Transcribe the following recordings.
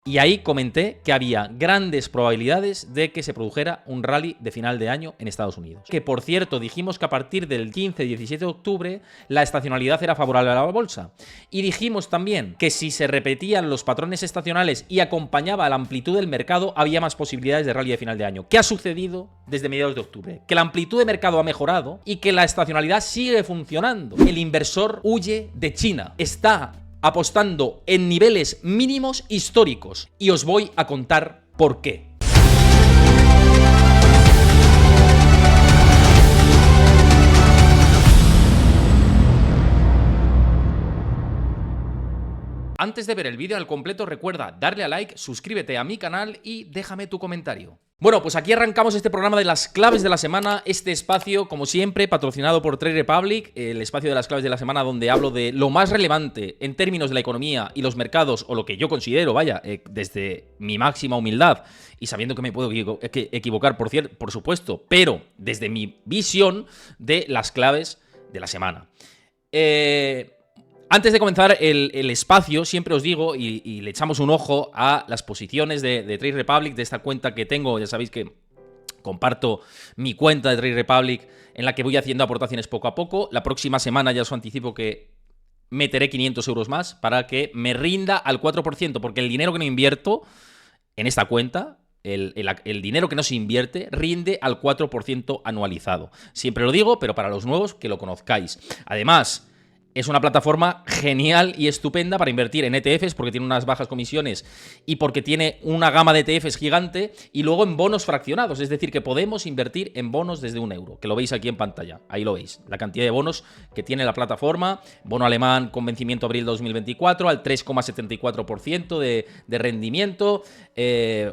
Y ahí comenté que había grandes probabilidades de que se produjera un rally de final de año en Estados Unidos. Que, por cierto, dijimos que a partir del 15-17 de octubre la estacionalidad era favorable a la bolsa. Y dijimos también que si se repetían los patrones estacionales y acompañaba la amplitud del mercado, había más posibilidades de rally de final de año. ¿Qué ha sucedido desde mediados de octubre? Que la amplitud de mercado ha mejorado y que la estacionalidad sigue funcionando. El inversor huye de China. Está apostando en niveles mínimos históricos. Y os voy a contar por qué. Antes de ver el vídeo al completo, recuerda darle a like, suscríbete a mi canal y déjame tu comentario. Bueno, pues aquí arrancamos este programa de las claves de la semana, este espacio, como siempre, patrocinado por Trade Republic, el espacio de las claves de la semana donde hablo de lo más relevante en términos de la economía y los mercados, o lo que yo considero, vaya, desde mi máxima humildad y sabiendo que me puedo equivocar, por supuesto, pero desde mi visión de las claves de la semana. Antes de comenzar el espacio, siempre os digo, y le echamos un ojo a las posiciones de Trade Republic, de esta cuenta que tengo. Ya sabéis que comparto mi cuenta de Trade Republic en la que voy haciendo aportaciones poco a poco. La próxima semana ya os anticipo que meteré 500 euros más para que me rinda al 4%, porque el dinero que no invierto en esta cuenta, el dinero que no se invierte, rinde al 4% anualizado. Siempre lo digo, pero para los nuevos que lo conozcáis. Además, es una plataforma genial y estupenda para invertir en ETFs porque tiene unas bajas comisiones y porque tiene una gama de ETFs gigante, y luego en bonos fraccionados, es decir, que podemos invertir en bonos desde €1, que lo veis aquí en pantalla. Ahí lo veis, la cantidad de bonos que tiene la plataforma. Bono alemán con vencimiento abril 2024 al 3,74% de rendimiento.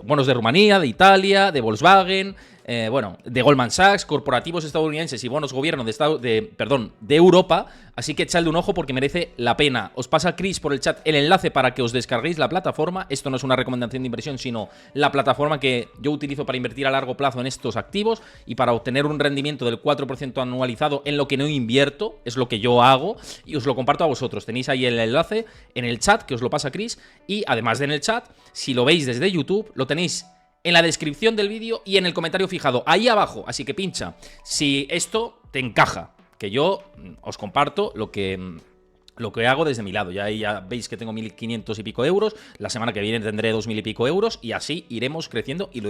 Bonos de Rumanía, de Italia, de Volkswagen, de Goldman Sachs, corporativos estadounidenses y bonos gobierno de Europa. Así que echadle un ojo porque merece la pena. Os pasa Chris por el chat el enlace para que os descarguéis la plataforma. Esto no es una recomendación de inversión, sino la plataforma que yo utilizo para invertir a largo plazo en estos activos y para obtener un rendimiento del 4% anualizado en lo que no invierto. Es lo que yo hago y os lo comparto a vosotros. Tenéis ahí el enlace en el chat que os lo pasa Chris, y además de en el chat, si lo veis desde YouTube, lo tenéis en la descripción del vídeo y en el comentario fijado, ahí abajo. Así que pincha si esto te encaja, que yo os comparto lo que hago desde mi lado. Ya veis que tengo 1.500 y pico euros. La semana que viene tendré 2.000 y pico euros. Y así iremos creciendo y lo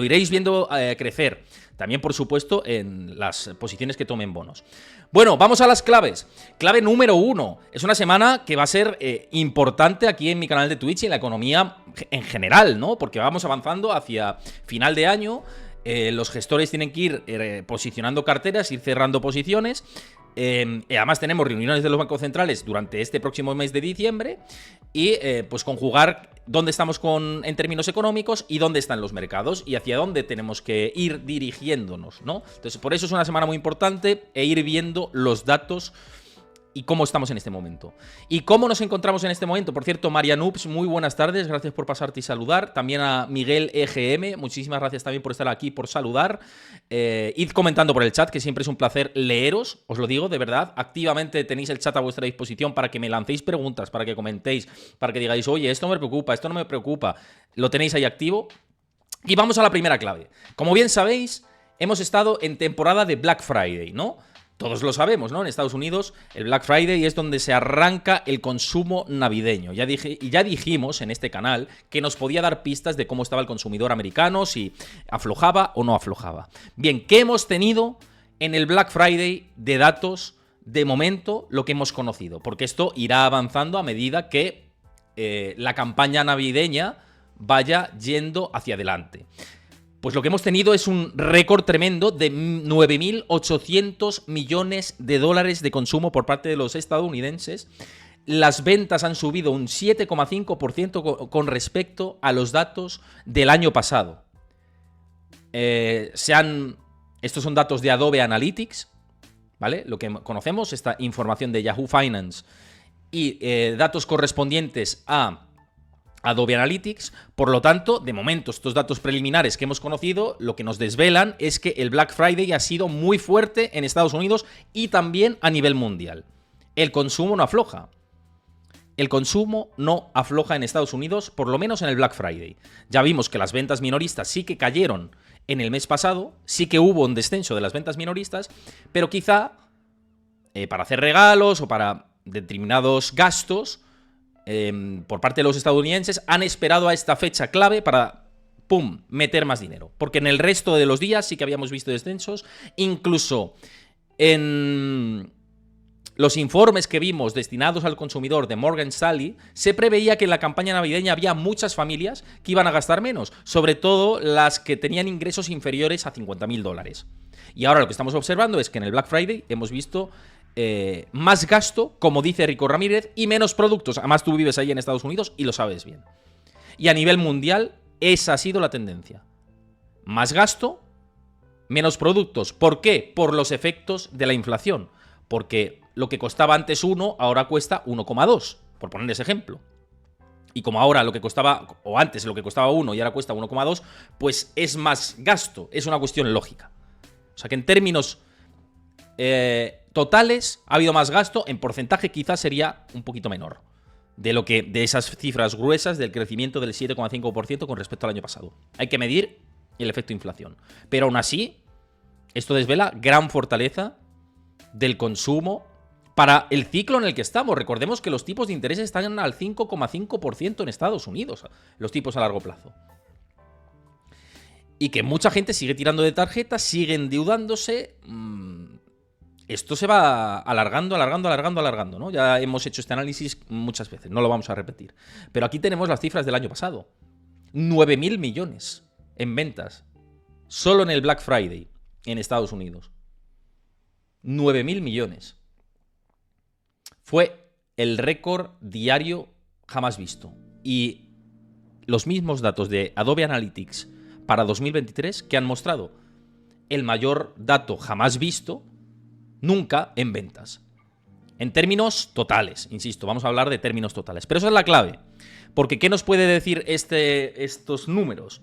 iréis viendo crecer. También, por supuesto, en las posiciones que tomen bonos. Bueno, vamos a las claves. Clave número 1. Es una semana que va a ser importante aquí en mi canal de Twitch y en la economía en general, ¿no? Porque vamos avanzando hacia final de año. Los gestores tienen que ir posicionando carteras, ir cerrando posiciones. Además tenemos reuniones de los bancos centrales durante este próximo mes de diciembre y pues conjugar dónde estamos en términos económicos y dónde están los mercados y hacia dónde tenemos que ir dirigiéndonos, ¿no? Entonces, por eso es una semana muy importante ir viendo los datos y cómo estamos en este momento. ¿Y cómo nos encontramos en este momento? Por cierto, María Nups, muy buenas tardes, gracias por pasarte y saludar. También a Miguel EGM, muchísimas gracias también por estar aquí, por saludar. Id comentando por el chat, que siempre es un placer leeros, os lo digo, de verdad. Activamente tenéis el chat a vuestra disposición para que me lancéis preguntas, para que comentéis, para que digáis, oye, esto me preocupa, esto no me preocupa. Lo tenéis ahí activo. Y vamos a la primera clave. Como bien sabéis, hemos estado en temporada de Black Friday, ¿no? Todos lo sabemos, ¿no? En Estados Unidos el Black Friday es donde se arranca el consumo navideño. Ya dijimos en este canal que nos podía dar pistas de cómo estaba el consumidor americano, si aflojaba o no aflojaba. Bien, ¿qué hemos tenido en el Black Friday de datos de momento? Lo que hemos conocido, porque esto irá avanzando a medida que la campaña navideña vaya yendo hacia adelante. Pues lo que hemos tenido es un récord tremendo de 9.800 millones de dólares de consumo por parte de los estadounidenses. Las ventas han subido un 7,5% con respecto a los datos del año pasado. Estos son datos de Adobe Analytics, ¿vale? Lo que conocemos, esta información de Yahoo Finance y datos correspondientes a Adobe Analytics. Por lo tanto, de momento, estos datos preliminares que hemos conocido, lo que nos desvelan es que el Black Friday ha sido muy fuerte en Estados Unidos y también a nivel mundial. El consumo no afloja. el consumo no afloja en Estados Unidos, por lo menos en el Black Friday. Ya vimos que las ventas minoristas sí que cayeron en el mes pasado, sí que hubo un descenso de las ventas minoristas, pero quizá para hacer regalos o para determinados gastos por parte de los estadounidenses han esperado a esta fecha clave para, ¡pum!, meter más dinero. Porque en el resto de los días sí que habíamos visto descensos, incluso en los informes que vimos destinados al consumidor de Morgan Stanley, se preveía que en la campaña navideña había muchas familias que iban a gastar menos, sobre todo las que tenían ingresos inferiores a $50.000. Y ahora lo que estamos observando es que en el Black Friday hemos visto más gasto, como dice Rico Ramírez, y menos productos. Además, tú vives ahí en Estados Unidos y lo sabes bien. Y a nivel mundial, esa ha sido la tendencia. Más gasto, menos productos. ¿Por qué? Por los efectos de la inflación. Porque lo que costaba antes 1, ahora cuesta 1,2, por poner ese ejemplo. Y como ahora lo que costaba, o antes lo que costaba 1 y ahora cuesta 1,2, pues es más gasto. Es una cuestión lógica. O sea que en términos totales ha habido más gasto, en porcentaje quizás sería un poquito menor de esas cifras gruesas del crecimiento del 7,5% con respecto al año pasado. Hay que medir el efecto inflación. Pero aún así, esto desvela gran fortaleza del consumo para el ciclo en el que estamos. Recordemos que los tipos de interés están al 5,5% en Estados Unidos, los tipos a largo plazo. Y que mucha gente sigue tirando de tarjetas, sigue endeudándose. Esto se va alargando, ¿no? Ya hemos hecho este análisis muchas veces, no lo vamos a repetir. Pero aquí tenemos las cifras del año pasado. 9.000 millones en ventas, solo en el Black Friday, en Estados Unidos. 9.000 millones. Fue el récord diario jamás visto. Y los mismos datos de Adobe Analytics para 2023 que han mostrado el mayor dato jamás visto nunca en ventas. En términos totales, insisto, vamos a hablar de términos totales. Pero esa es la clave. Porque ¿qué nos puede decir estos números?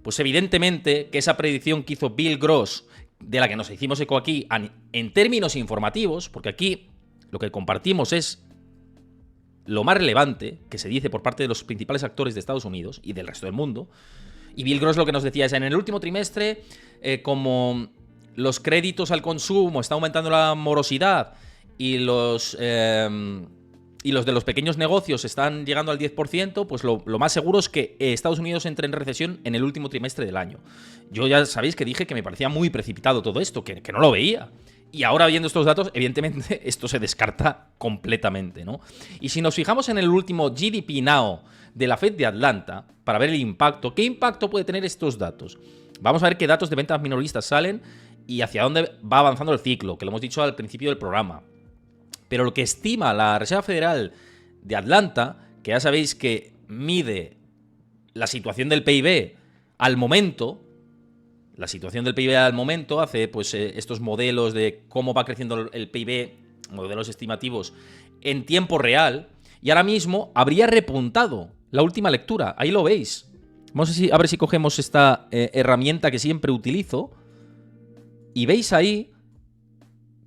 Pues evidentemente que esa predicción que hizo Bill Gross, de la que nos hicimos eco aquí, en términos informativos, porque aquí lo que compartimos es lo más relevante que se dice por parte de los principales actores de Estados Unidos y del resto del mundo. Y Bill Gross lo que nos decía es, en el último trimestre, como los créditos al consumo, está aumentando la morosidad y los de los pequeños negocios están llegando al 10%, pues lo más seguro es que Estados Unidos entre en recesión en el último trimestre del año. Yo ya sabéis que dije que me parecía muy precipitado todo esto, que no lo veía. Y ahora viendo estos datos, evidentemente esto se descarta completamente, ¿no? Y si nos fijamos en el último GDP Now de la Fed de Atlanta, para ver el impacto, ¿qué impacto puede tener estos datos? Vamos a ver qué datos de ventas minoristas salen y hacia dónde va avanzando el ciclo, que lo hemos dicho al principio del programa. Pero lo que estima la Reserva Federal de Atlanta, que ya sabéis que mide la situación del PIB al momento, hace pues estos modelos de cómo va creciendo el PIB, modelos estimativos en tiempo real, y ahora mismo habría repuntado la última lectura. Ahí lo veis. Vamos a ver si cogemos esta herramienta que siempre utilizo, y veis ahí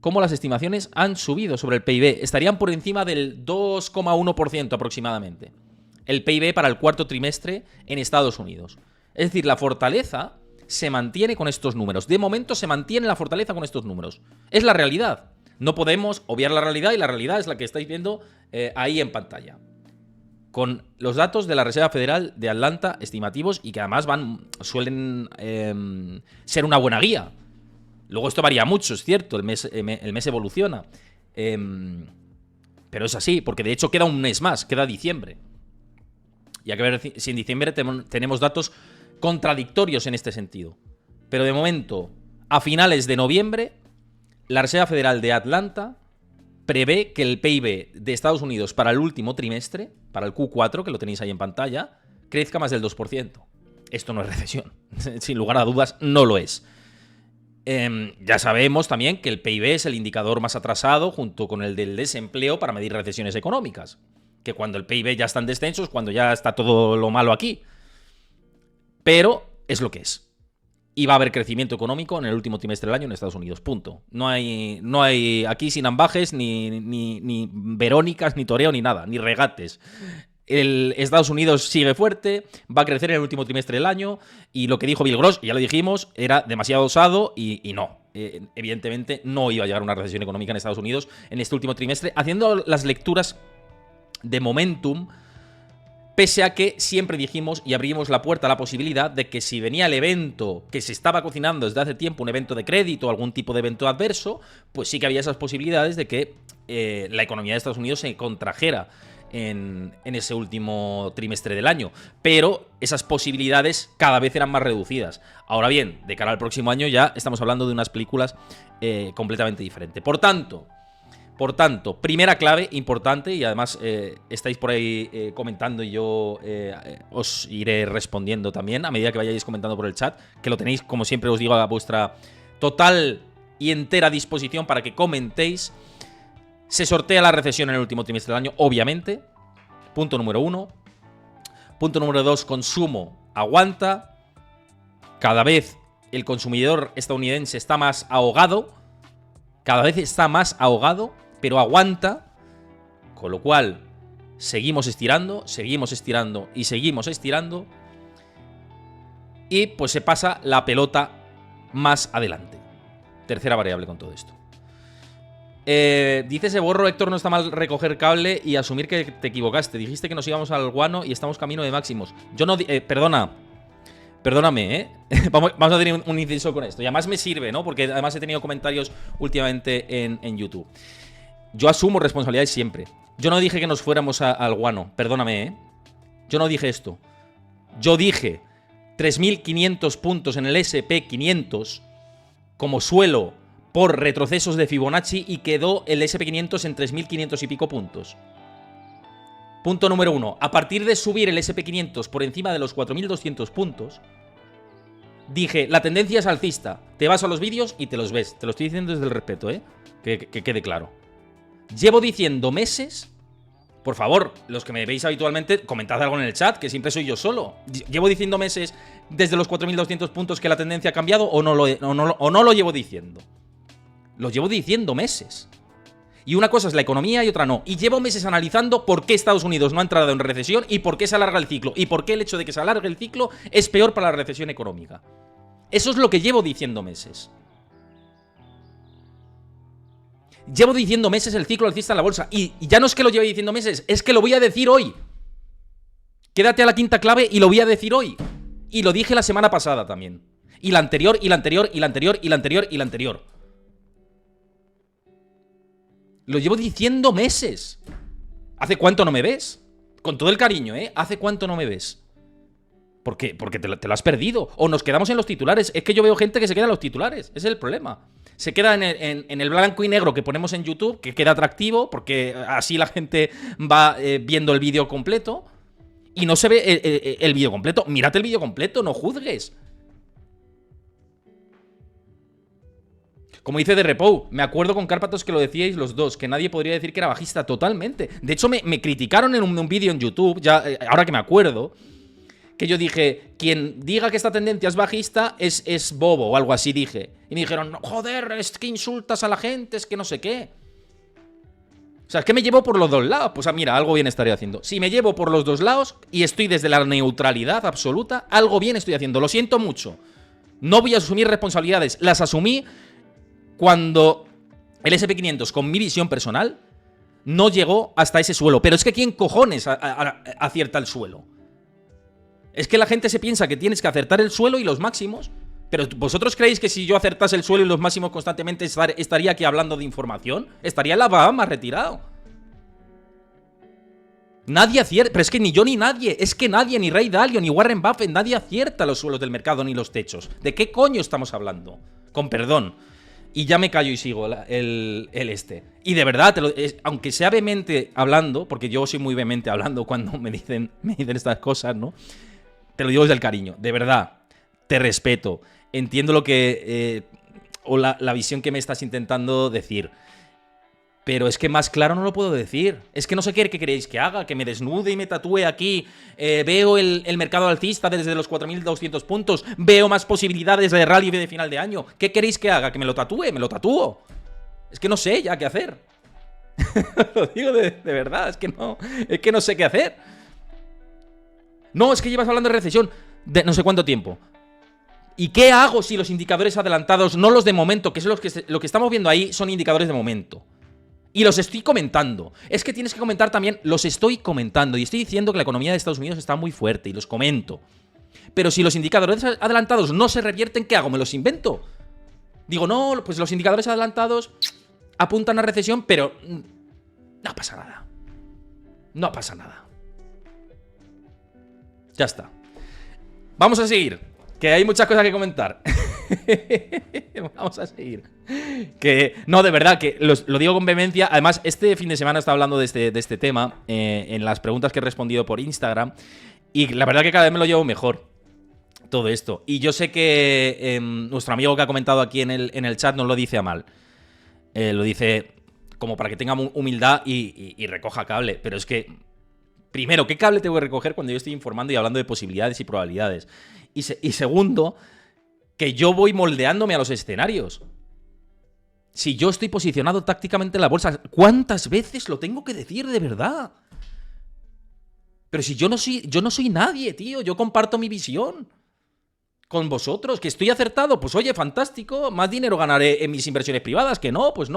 cómo las estimaciones han subido sobre el PIB. Estarían por encima del 2,1% aproximadamente. El PIB para el cuarto trimestre en Estados Unidos. Es decir, la fortaleza se mantiene con estos números. De momento se mantiene la fortaleza con estos números. Es la realidad. No podemos obviar la realidad y la realidad es la que estáis viendo ahí en pantalla. Con los datos de la Reserva Federal de Atlanta estimativos y que además suelen ser una buena guía. Luego esto varía mucho, es cierto, el mes evoluciona. Pero es así, porque de hecho queda un mes más, queda diciembre. Y hay que ver si en diciembre tenemos datos contradictorios en este sentido. Pero de momento, a finales de noviembre, la Reserva Federal de Atlanta prevé que el PIB de Estados Unidos para el último trimestre, para el Q4, que lo tenéis ahí en pantalla, crezca más del 2%. Esto no es recesión, sin lugar a dudas, no lo es. Ya sabemos también que el PIB es el indicador más atrasado junto con el del desempleo para medir recesiones económicas. Que cuando el PIB ya está en descenso es cuando ya está todo lo malo aquí. Pero es lo que es. y va a haber crecimiento económico en el último trimestre del año en Estados Unidos. Punto. No hay aquí sin ambajes, ni Verónicas, ni toreo, ni nada, ni regates. El Estados Unidos sigue fuerte, va a crecer en el último trimestre del año, y lo que dijo Bill Gross, ya lo dijimos, era demasiado osado y no. Evidentemente no iba a llegar una recesión económica en Estados Unidos en este último trimestre, haciendo las lecturas de momentum, pese a que siempre dijimos y abrimos la puerta a la posibilidad de que si venía el evento que se estaba cocinando desde hace tiempo, un evento de crédito o algún tipo de evento adverso, pues sí que había esas posibilidades de que la economía de Estados Unidos se contrajera en ese último trimestre del año. Pero esas posibilidades cada vez eran más reducidas. Ahora bien, de cara al próximo año ya estamos hablando de unas películas completamente diferentes. Por tanto, primera clave importante, y además estáis por ahí comentando y yo os iré respondiendo también a medida que vayáis comentando por el chat, que lo tenéis, como siempre os digo, a vuestra total y entera disposición para que comentéis. Se sortea la recesión en el último trimestre del año, obviamente. Punto número 1. Punto número 2, consumo aguanta. Cada vez el consumidor estadounidense está más ahogado. Cada vez está más ahogado, pero aguanta. Con lo cual, seguimos estirando, seguimos estirando y seguimos estirando. Y pues se pasa la pelota más adelante. Tercera variable con todo esto. Dice ese borro, Héctor, no está mal recoger cable y asumir que te equivocaste. Dijiste que nos íbamos al guano y estamos camino de máximos. Yo no... Perdóname, vamos a tener un inciso con esto. Y además me sirve, ¿no? Porque además he tenido comentarios últimamente en YouTube. Yo asumo responsabilidades siempre. Yo no dije que nos fuéramos al guano. Perdóname, Yo no dije esto. Yo dije 3.500 puntos en el SP500 como suelo por retrocesos de Fibonacci y quedó el SP500 en 3.500 y pico puntos. Punto número 1. A partir de subir el SP500 por encima de los 4.200 puntos, dije, la tendencia es alcista. Te vas a los vídeos y te los ves. Te lo estoy diciendo desde el respeto, que quede claro. Llevo diciendo meses... Por favor, los que me veis habitualmente, comentad algo en el chat, que siempre soy yo solo. ¿Llevo diciendo meses desde los 4.200 puntos que la tendencia ha cambiado o no lo llevo diciendo? Lo llevo diciendo meses. Y una cosa es la economía y otra no. Y llevo meses analizando por qué Estados Unidos no ha entrado en recesión y por qué se alarga el ciclo. Y por qué el hecho de que se alargue el ciclo es peor para la recesión económica. Eso es lo que llevo diciendo meses. Llevo diciendo meses el ciclo alcista en la bolsa. Y ya no es que lo lleve diciendo meses, es que lo voy a decir hoy. Quédate a la quinta clave y lo voy a decir hoy. Y lo dije la semana pasada también. Y la anterior, y la anterior, y la anterior, y la anterior, y la anterior. Lo llevo diciendo meses. ¿Hace cuánto no me ves? Con todo el cariño, ¿Hace cuánto no me ves? ¿Por qué? Porque te lo has perdido. O nos quedamos en los titulares. Es que yo veo gente que se queda en los titulares. Ese es el problema. Se queda en el blanco y negro que ponemos en YouTube, que queda atractivo, porque así la gente va viendo el vídeo completo. Y no se ve el vídeo completo. Mírate el vídeo completo, no juzgues. Como dice de Repou, me acuerdo con Cárpatos que lo decíais los dos, que nadie podría decir que era bajista totalmente. De hecho, me criticaron en un vídeo en YouTube, ya ahora que me acuerdo, que yo dije, quien diga que esta tendencia es bajista es bobo o algo así dije. Y me dijeron, joder, es que insultas a la gente, es que no sé qué. O sea, es que me llevo por los dos lados. Pues mira, algo bien estaré haciendo. Si me llevo por los dos lados y estoy desde la neutralidad absoluta, algo bien estoy haciendo. Lo siento mucho. No voy a asumir responsabilidades. Las asumí cuando el SP500, con mi visión personal, no llegó hasta ese suelo. Pero es que ¿quién cojones acierta el suelo? Es que la gente se piensa que tienes que acertar el suelo y los máximos. Pero ¿vosotros creéis que si yo acertase el suelo y los máximos constantemente estaría aquí hablando de información? Estaría en la Bahamas retirado. Nadie acierta. Pero es que ni yo ni nadie. Es que nadie, ni Ray Dalio, ni Warren Buffett, nadie acierta los suelos del mercado ni los techos. ¿De qué coño estamos hablando? Con perdón. Y ya me callo y sigo el este. Y de verdad, aunque sea vehemente hablando, porque yo soy muy vehemente hablando cuando me dicen estas cosas, ¿no? Te lo digo desde el cariño. De verdad, te respeto. Entiendo lo que... o la visión que me estás intentando decir. Pero es que más claro no lo puedo decir. Es que no sé qué queréis que haga, que me desnude y me tatúe aquí. Veo el mercado alcista desde los 4.200 puntos. Veo más posibilidades de rally de final de año. ¿Qué queréis que haga? ¿Que me lo tatúe? Me lo tatúo. Es que no sé ya qué hacer. Lo digo de verdad, es que no sé qué hacer. No, es que llevas hablando de recesión de no sé cuánto tiempo. ¿Y qué hago si los indicadores adelantados, no los de momento, que es lo que estamos viendo ahí, son indicadores de momento? Y los estoy comentando. Es que tienes que comentar también, los estoy comentando. Y estoy diciendo que la economía de Estados Unidos está muy fuerte y los comento. Pero si los indicadores adelantados no se revierten, ¿qué hago? ¿Me los invento? Digo, no, pues los indicadores adelantados apuntan a recesión, pero no pasa nada. No pasa nada. Ya está. Vamos a seguir, que hay muchas cosas que comentar. Vamos a seguir. Que, no, de verdad, que lo digo con vehemencia. Además, este fin de semana estaba hablando de este tema en las preguntas que he respondido por Instagram. Y la verdad que cada vez me lo llevo mejor todo esto. Y yo sé que nuestro amigo que ha comentado aquí en el chat no lo dice a mal. Lo dice como para que tenga humildad y recoja cable. Pero es que, primero, ¿qué cable tengo que recoger cuando yo estoy informando y hablando de posibilidades y probabilidades? Y segundo, que yo voy moldeándome a los escenarios. Si yo estoy posicionado tácticamente en la bolsa, ¿cuántas veces lo tengo que decir de verdad? Pero si yo no soy nadie, tío. Yo comparto mi visión con vosotros. ¿Que estoy acertado? Pues oye, fantástico. Más dinero ganaré en mis inversiones privadas. Que no, pues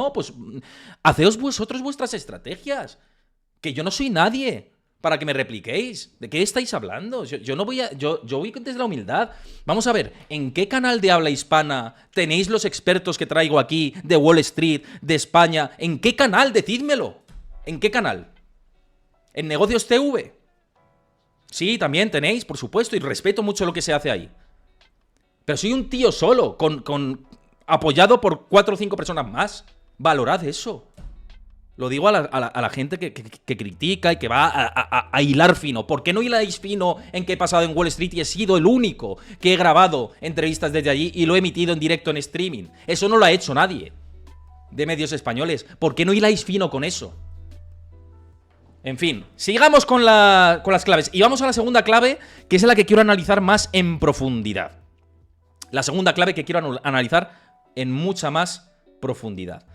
haceos vosotros vuestras estrategias. Que yo no soy nadie para que me repliquéis. ¿De qué estáis hablando? Yo no voy a... Yo voy desde la humildad. Vamos a ver, ¿en qué canal de habla hispana tenéis los expertos que traigo aquí de Wall Street, de España? ¿En qué canal? Decídmelo. ¿En qué canal? ¿En Negocios TV? Sí, también tenéis, por supuesto, y respeto mucho lo que se hace ahí. Pero soy un tío solo, apoyado por 4 o 5 personas más. Valorad eso. Lo digo a la gente que critica y que va a hilar fino. ¿Por qué no hiláis fino en qué he pasado en Wall Street y he sido el único que he grabado entrevistas desde allí y lo he emitido en directo en streaming? Eso no lo ha hecho nadie de medios españoles. ¿Por qué no hiláis fino con eso? En fin, sigamos con las claves. Y vamos a la segunda clave, que es la que quiero analizar más en profundidad. La segunda clave que quiero analizar en mucha más profundidad.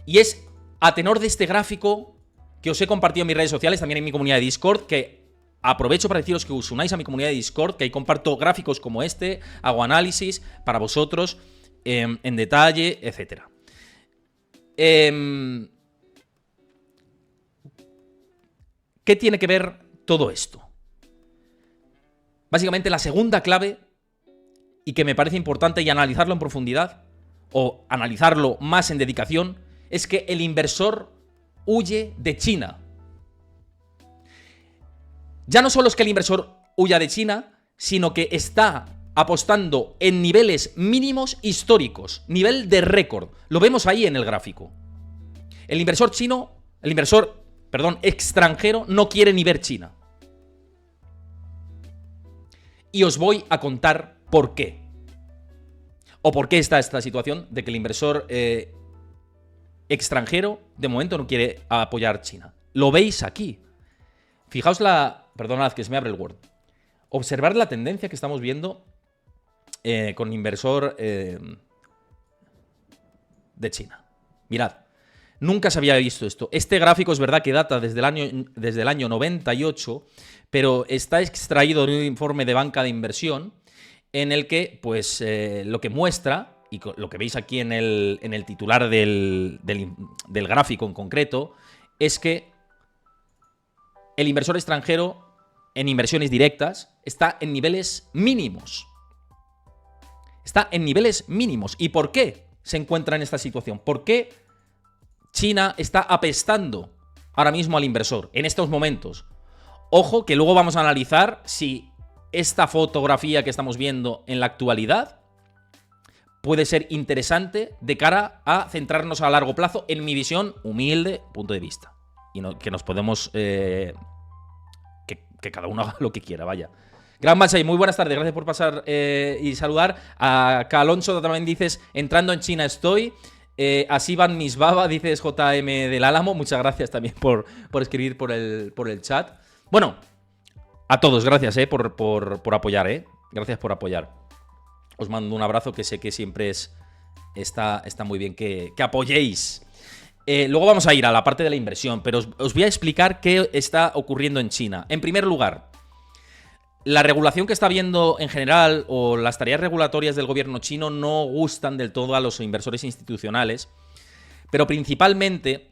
Y es a tenor de este gráfico que os he compartido en mis redes sociales, también en mi comunidad de Discord, que aprovecho para deciros que os unáis a mi comunidad de Discord, que ahí comparto gráficos como este, hago análisis para vosotros en detalle, etc. ¿Qué tiene que ver todo esto? Básicamente la segunda clave, y que me parece importante y analizarlo en profundidad, o analizarlo más en dedicación, es que el inversor huye de China. Ya no solo es que el inversor huya de China, sino que está apostando en niveles mínimos históricos, nivel de récord. Lo vemos ahí en el gráfico. El inversor extranjero no quiere ni ver China. Y os voy a contar por qué. O por qué está esta situación de que el inversor extranjero de momento no quiere apoyar China. Lo veis aquí. Fijaos perdonad que se me abre el Word. Observar la tendencia que estamos viendo con inversor de China. Mirad. Nunca se había visto esto. Este gráfico es verdad que data desde el año 98, pero está extraído de un informe de banca de inversión en el que, pues, lo que muestra, y lo que veis aquí en el titular del gráfico en concreto, es que el inversor extranjero en inversiones directas está en niveles mínimos. Está en niveles mínimos. ¿Y por qué se encuentra en esta situación? ¿Por qué China está apestando ahora mismo al inversor en estos momentos? Ojo, que luego vamos a analizar si esta fotografía que estamos viendo en la actualidad puede ser interesante de cara a centrarnos a largo plazo en mi visión, humilde punto de vista. Y que nos podemos... que cada uno haga lo que quiera, vaya. Gran Masai, muy buenas tardes, gracias por pasar y saludar. A Alonso también dices, entrando en China estoy. Así van mis babas, dices JM del Álamo. Muchas gracias también por escribir por el chat. Bueno, a todos, gracias por apoyar, Gracias por apoyar. Os mando un abrazo, que sé que siempre está muy bien que apoyéis. Luego vamos a ir a la parte de la inversión, pero os voy a explicar qué está ocurriendo en China. En primer lugar, la regulación que está habiendo en general, o las tareas regulatorias del gobierno chino, no gustan del todo a los inversores institucionales, pero principalmente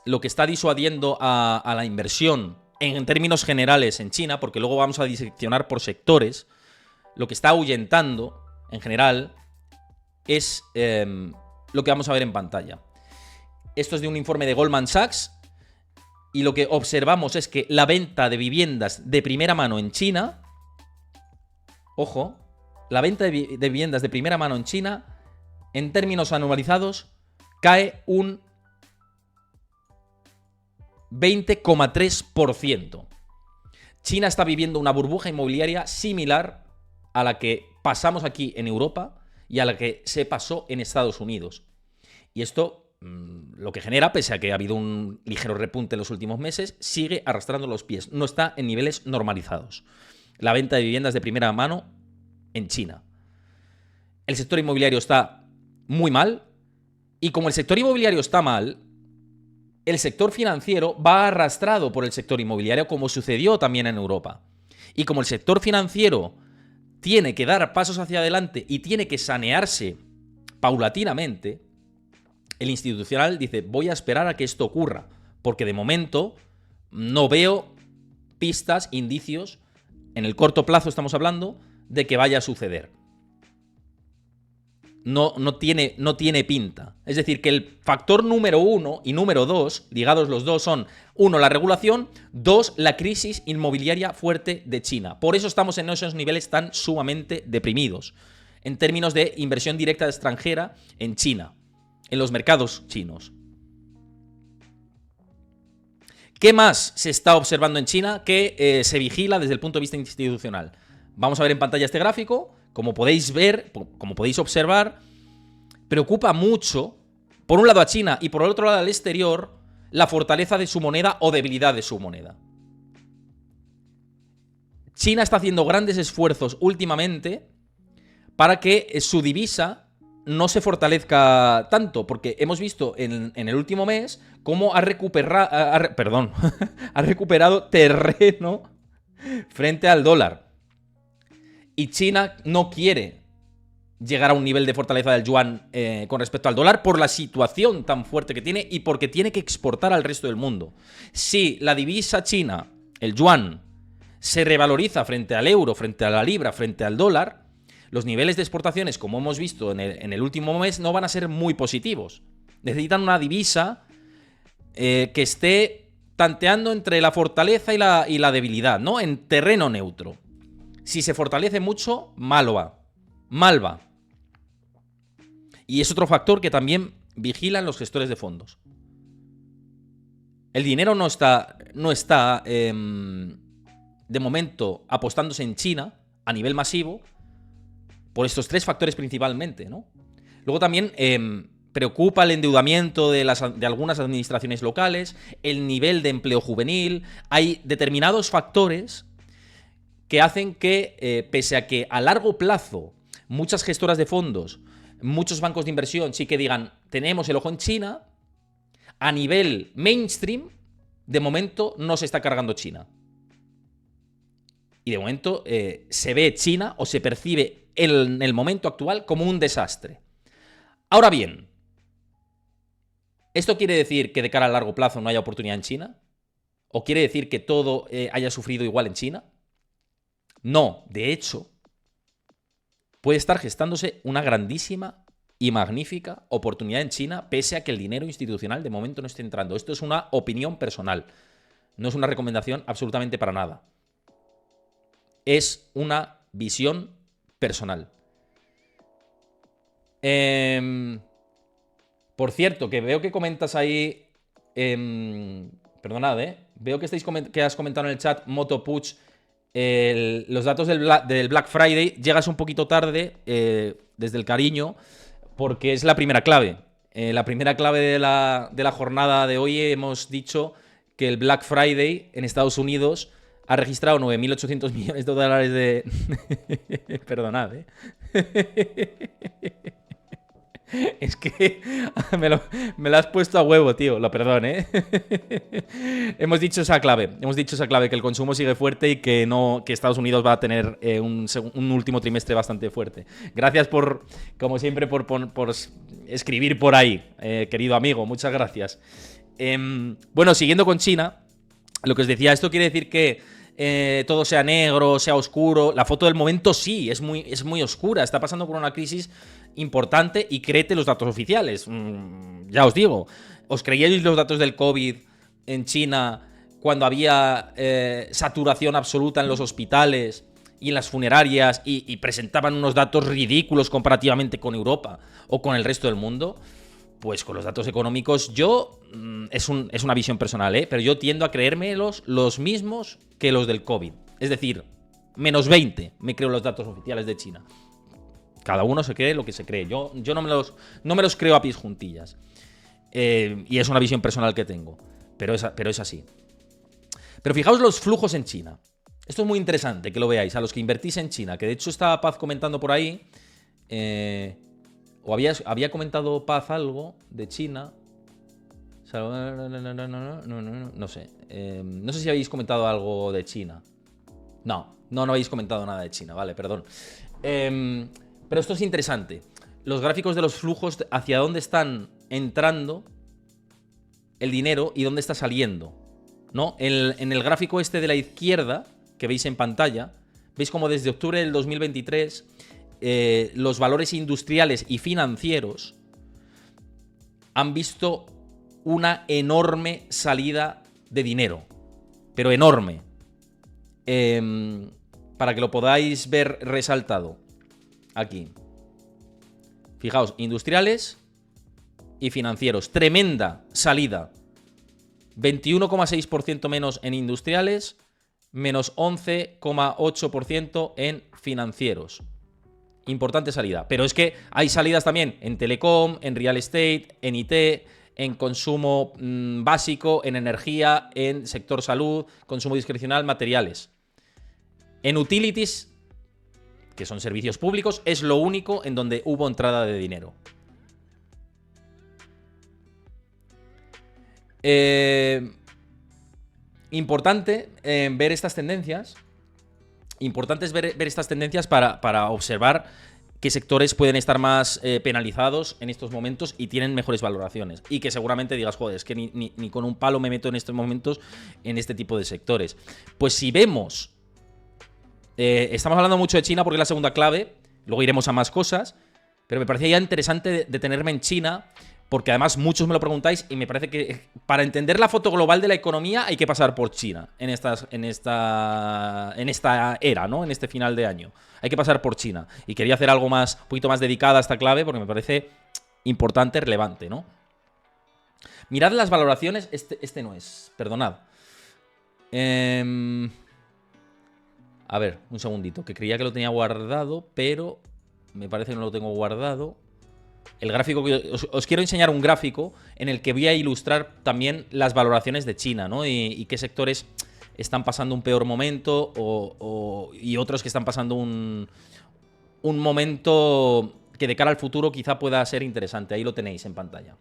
lo que está disuadiendo a la inversión en términos generales en China, porque luego vamos a diseccionar por sectores, lo que está ahuyentando en general es lo que vamos a ver en pantalla. Esto es de un informe de Goldman Sachs, y lo que observamos es que la venta de viviendas de primera mano en China, ojo, la venta de viviendas de primera mano en China, en términos anualizados, cae un 20,3%. China está viviendo una burbuja inmobiliaria similar a la que pasamos aquí en Europa y a la que se pasó en Estados Unidos. Y esto lo que genera, pese a que ha habido un ligero repunte en los últimos meses, sigue arrastrando los pies. No está en niveles normalizados la venta de viviendas de primera mano en China. El sector inmobiliario está muy mal, y como el sector inmobiliario está mal, el sector financiero va arrastrado por el sector inmobiliario, como sucedió también en Europa. Y como el sector financiero tiene que dar pasos hacia adelante y tiene que sanearse paulatinamente, el institucional dice: voy a esperar a que esto ocurra, porque de momento no veo pistas, indicios, en el corto plazo estamos hablando, de que vaya a suceder. No tiene pinta. Es decir, que el factor número 1 y número 2, ligados los dos, son: 1, la regulación; 2, la crisis inmobiliaria fuerte de China. Por eso estamos en esos niveles tan sumamente deprimidos en términos de inversión directa extranjera en China, en los mercados chinos. ¿Qué más se está observando en China que se vigila desde el punto de vista institucional? Vamos a ver en pantalla este gráfico. Como podéis ver, como podéis observar, preocupa mucho, por un lado a China y por el otro lado al exterior, la fortaleza de su moneda o debilidad de su moneda. China está haciendo grandes esfuerzos últimamente para que su divisa no se fortalezca tanto, porque hemos visto en el último mes cómo ha recuperado terreno frente al dólar. Y China no quiere llegar a un nivel de fortaleza del yuan con respecto al dólar, por la situación tan fuerte que tiene y porque tiene que exportar al resto del mundo. Si la divisa china, el yuan, se revaloriza frente al euro, frente a la libra, frente al dólar, los niveles de exportaciones, como hemos visto en el último mes, no van a ser muy positivos. Necesitan una divisa que esté tanteando entre la fortaleza y la debilidad, ¿no? En terreno neutro. Si se fortalece mucho, mal va. Y es otro factor que también vigilan los gestores de fondos. El dinero no está de momento apostándose en China a nivel masivo por estos tres factores principalmente, ¿no? Luego también preocupa el endeudamiento de algunas administraciones locales, el nivel de empleo juvenil. Hay determinados factores que hacen que, pese a que a largo plazo muchas gestoras de fondos, muchos bancos de inversión sí que digan: tenemos el ojo en China, a nivel mainstream, de momento no se está cargando China. Y de momento se ve China, o se percibe en el momento actual, como un desastre. Ahora bien, ¿esto quiere decir que de cara a largo plazo no haya oportunidad en China? ¿O quiere decir que todo haya sufrido igual en China? No, de hecho, puede estar gestándose una grandísima y magnífica oportunidad en China, pese a que el dinero institucional de momento no esté entrando. Esto es una opinión personal, no es una recomendación absolutamente para nada. Es una visión personal. Por cierto, que veo que comentas ahí... perdonad, veo que has comentado en el chat, Motopuch, los datos del Black Friday. Llegas un poquito tarde, desde el cariño, porque es la primera clave. La primera clave de la jornada de hoy hemos dicho que el Black Friday en Estados Unidos ha registrado 9.800 millones de dólares de... Perdonad, ¿eh? Es que me lo has puesto a huevo, tío. Lo perdón, ¿eh? Hemos dicho esa clave. Hemos dicho esa clave, que el consumo sigue fuerte y que no, que Estados Unidos va a tener un último trimestre bastante fuerte. Gracias por, como siempre, por escribir por ahí, querido amigo. Muchas gracias. Bueno, siguiendo con China, lo que os decía, esto quiere decir que todo sea negro, sea oscuro. La foto del momento sí, es muy oscura. Está pasando por una crisis importante y créete los datos oficiales. Ya os digo, ¿os creíais los datos del COVID en China cuando había saturación absoluta en los hospitales y en las funerarias y presentaban unos datos ridículos comparativamente con Europa o con el resto del mundo? Pues con los datos económicos es una visión personal, pero yo tiendo a creerme los mismos que los del COVID. Es decir, menos 20 me creo los datos oficiales de China. Cada uno se cree lo que se cree. Yo no me los creo a pies juntillas. Y es una visión personal que tengo. Pero es así. Pero fijaos los flujos en China. Esto es muy interesante que lo veáis. A los que invertís en China, que de hecho estaba Paz comentando por ahí... O había comentado Paz algo de China. No sé. No sé si habéis comentado algo de China. No habéis comentado nada de China, vale, perdón. Pero esto es interesante. Los gráficos de los flujos, hacia dónde están entrando el dinero y dónde está saliendo, ¿no? En el gráfico este de la izquierda, que veis en pantalla, veis como desde octubre del 2023... los valores industriales y financieros han visto una enorme salida de dinero, pero enorme. Para que lo podáis ver resaltado aquí. Fijaos, industriales y financieros. Tremenda salida. 21,6% menos en industriales, menos 11,8% en financieros. Importante salida. Pero es que hay salidas también en telecom, en real estate, en IT, en consumo básico, en energía, en sector salud, consumo discrecional, materiales. En utilities, que son servicios públicos, es lo único en donde hubo entrada de dinero. Importante ver estas tendencias. Importante es ver estas tendencias para observar qué sectores pueden estar más penalizados en estos momentos y tienen mejores valoraciones. Y que seguramente digas, joder, es que ni con un palo me meto en estos momentos en este tipo de sectores. Pues si vemos... estamos hablando mucho de China porque es la segunda clave, luego iremos a más cosas, pero me parecía ya interesante detenerme en China, porque además muchos me lo preguntáis y me parece que para entender la foto global de la economía hay que pasar por China en esta era, ¿no? En este final de año. Hay que pasar por China. Y quería hacer algo un poquito más dedicado a esta clave porque me parece importante, relevante, ¿no? Mirad las valoraciones. Este no es, perdonad. A ver, un segundito, que creía que lo tenía guardado, pero me parece que no lo tengo guardado. El gráfico que os quiero enseñar un gráfico en el que voy a ilustrar también las valoraciones de China, ¿no? Y qué sectores están pasando un peor momento y otros que están pasando un momento que de cara al futuro quizá pueda ser interesante. Ahí lo tenéis en pantalla.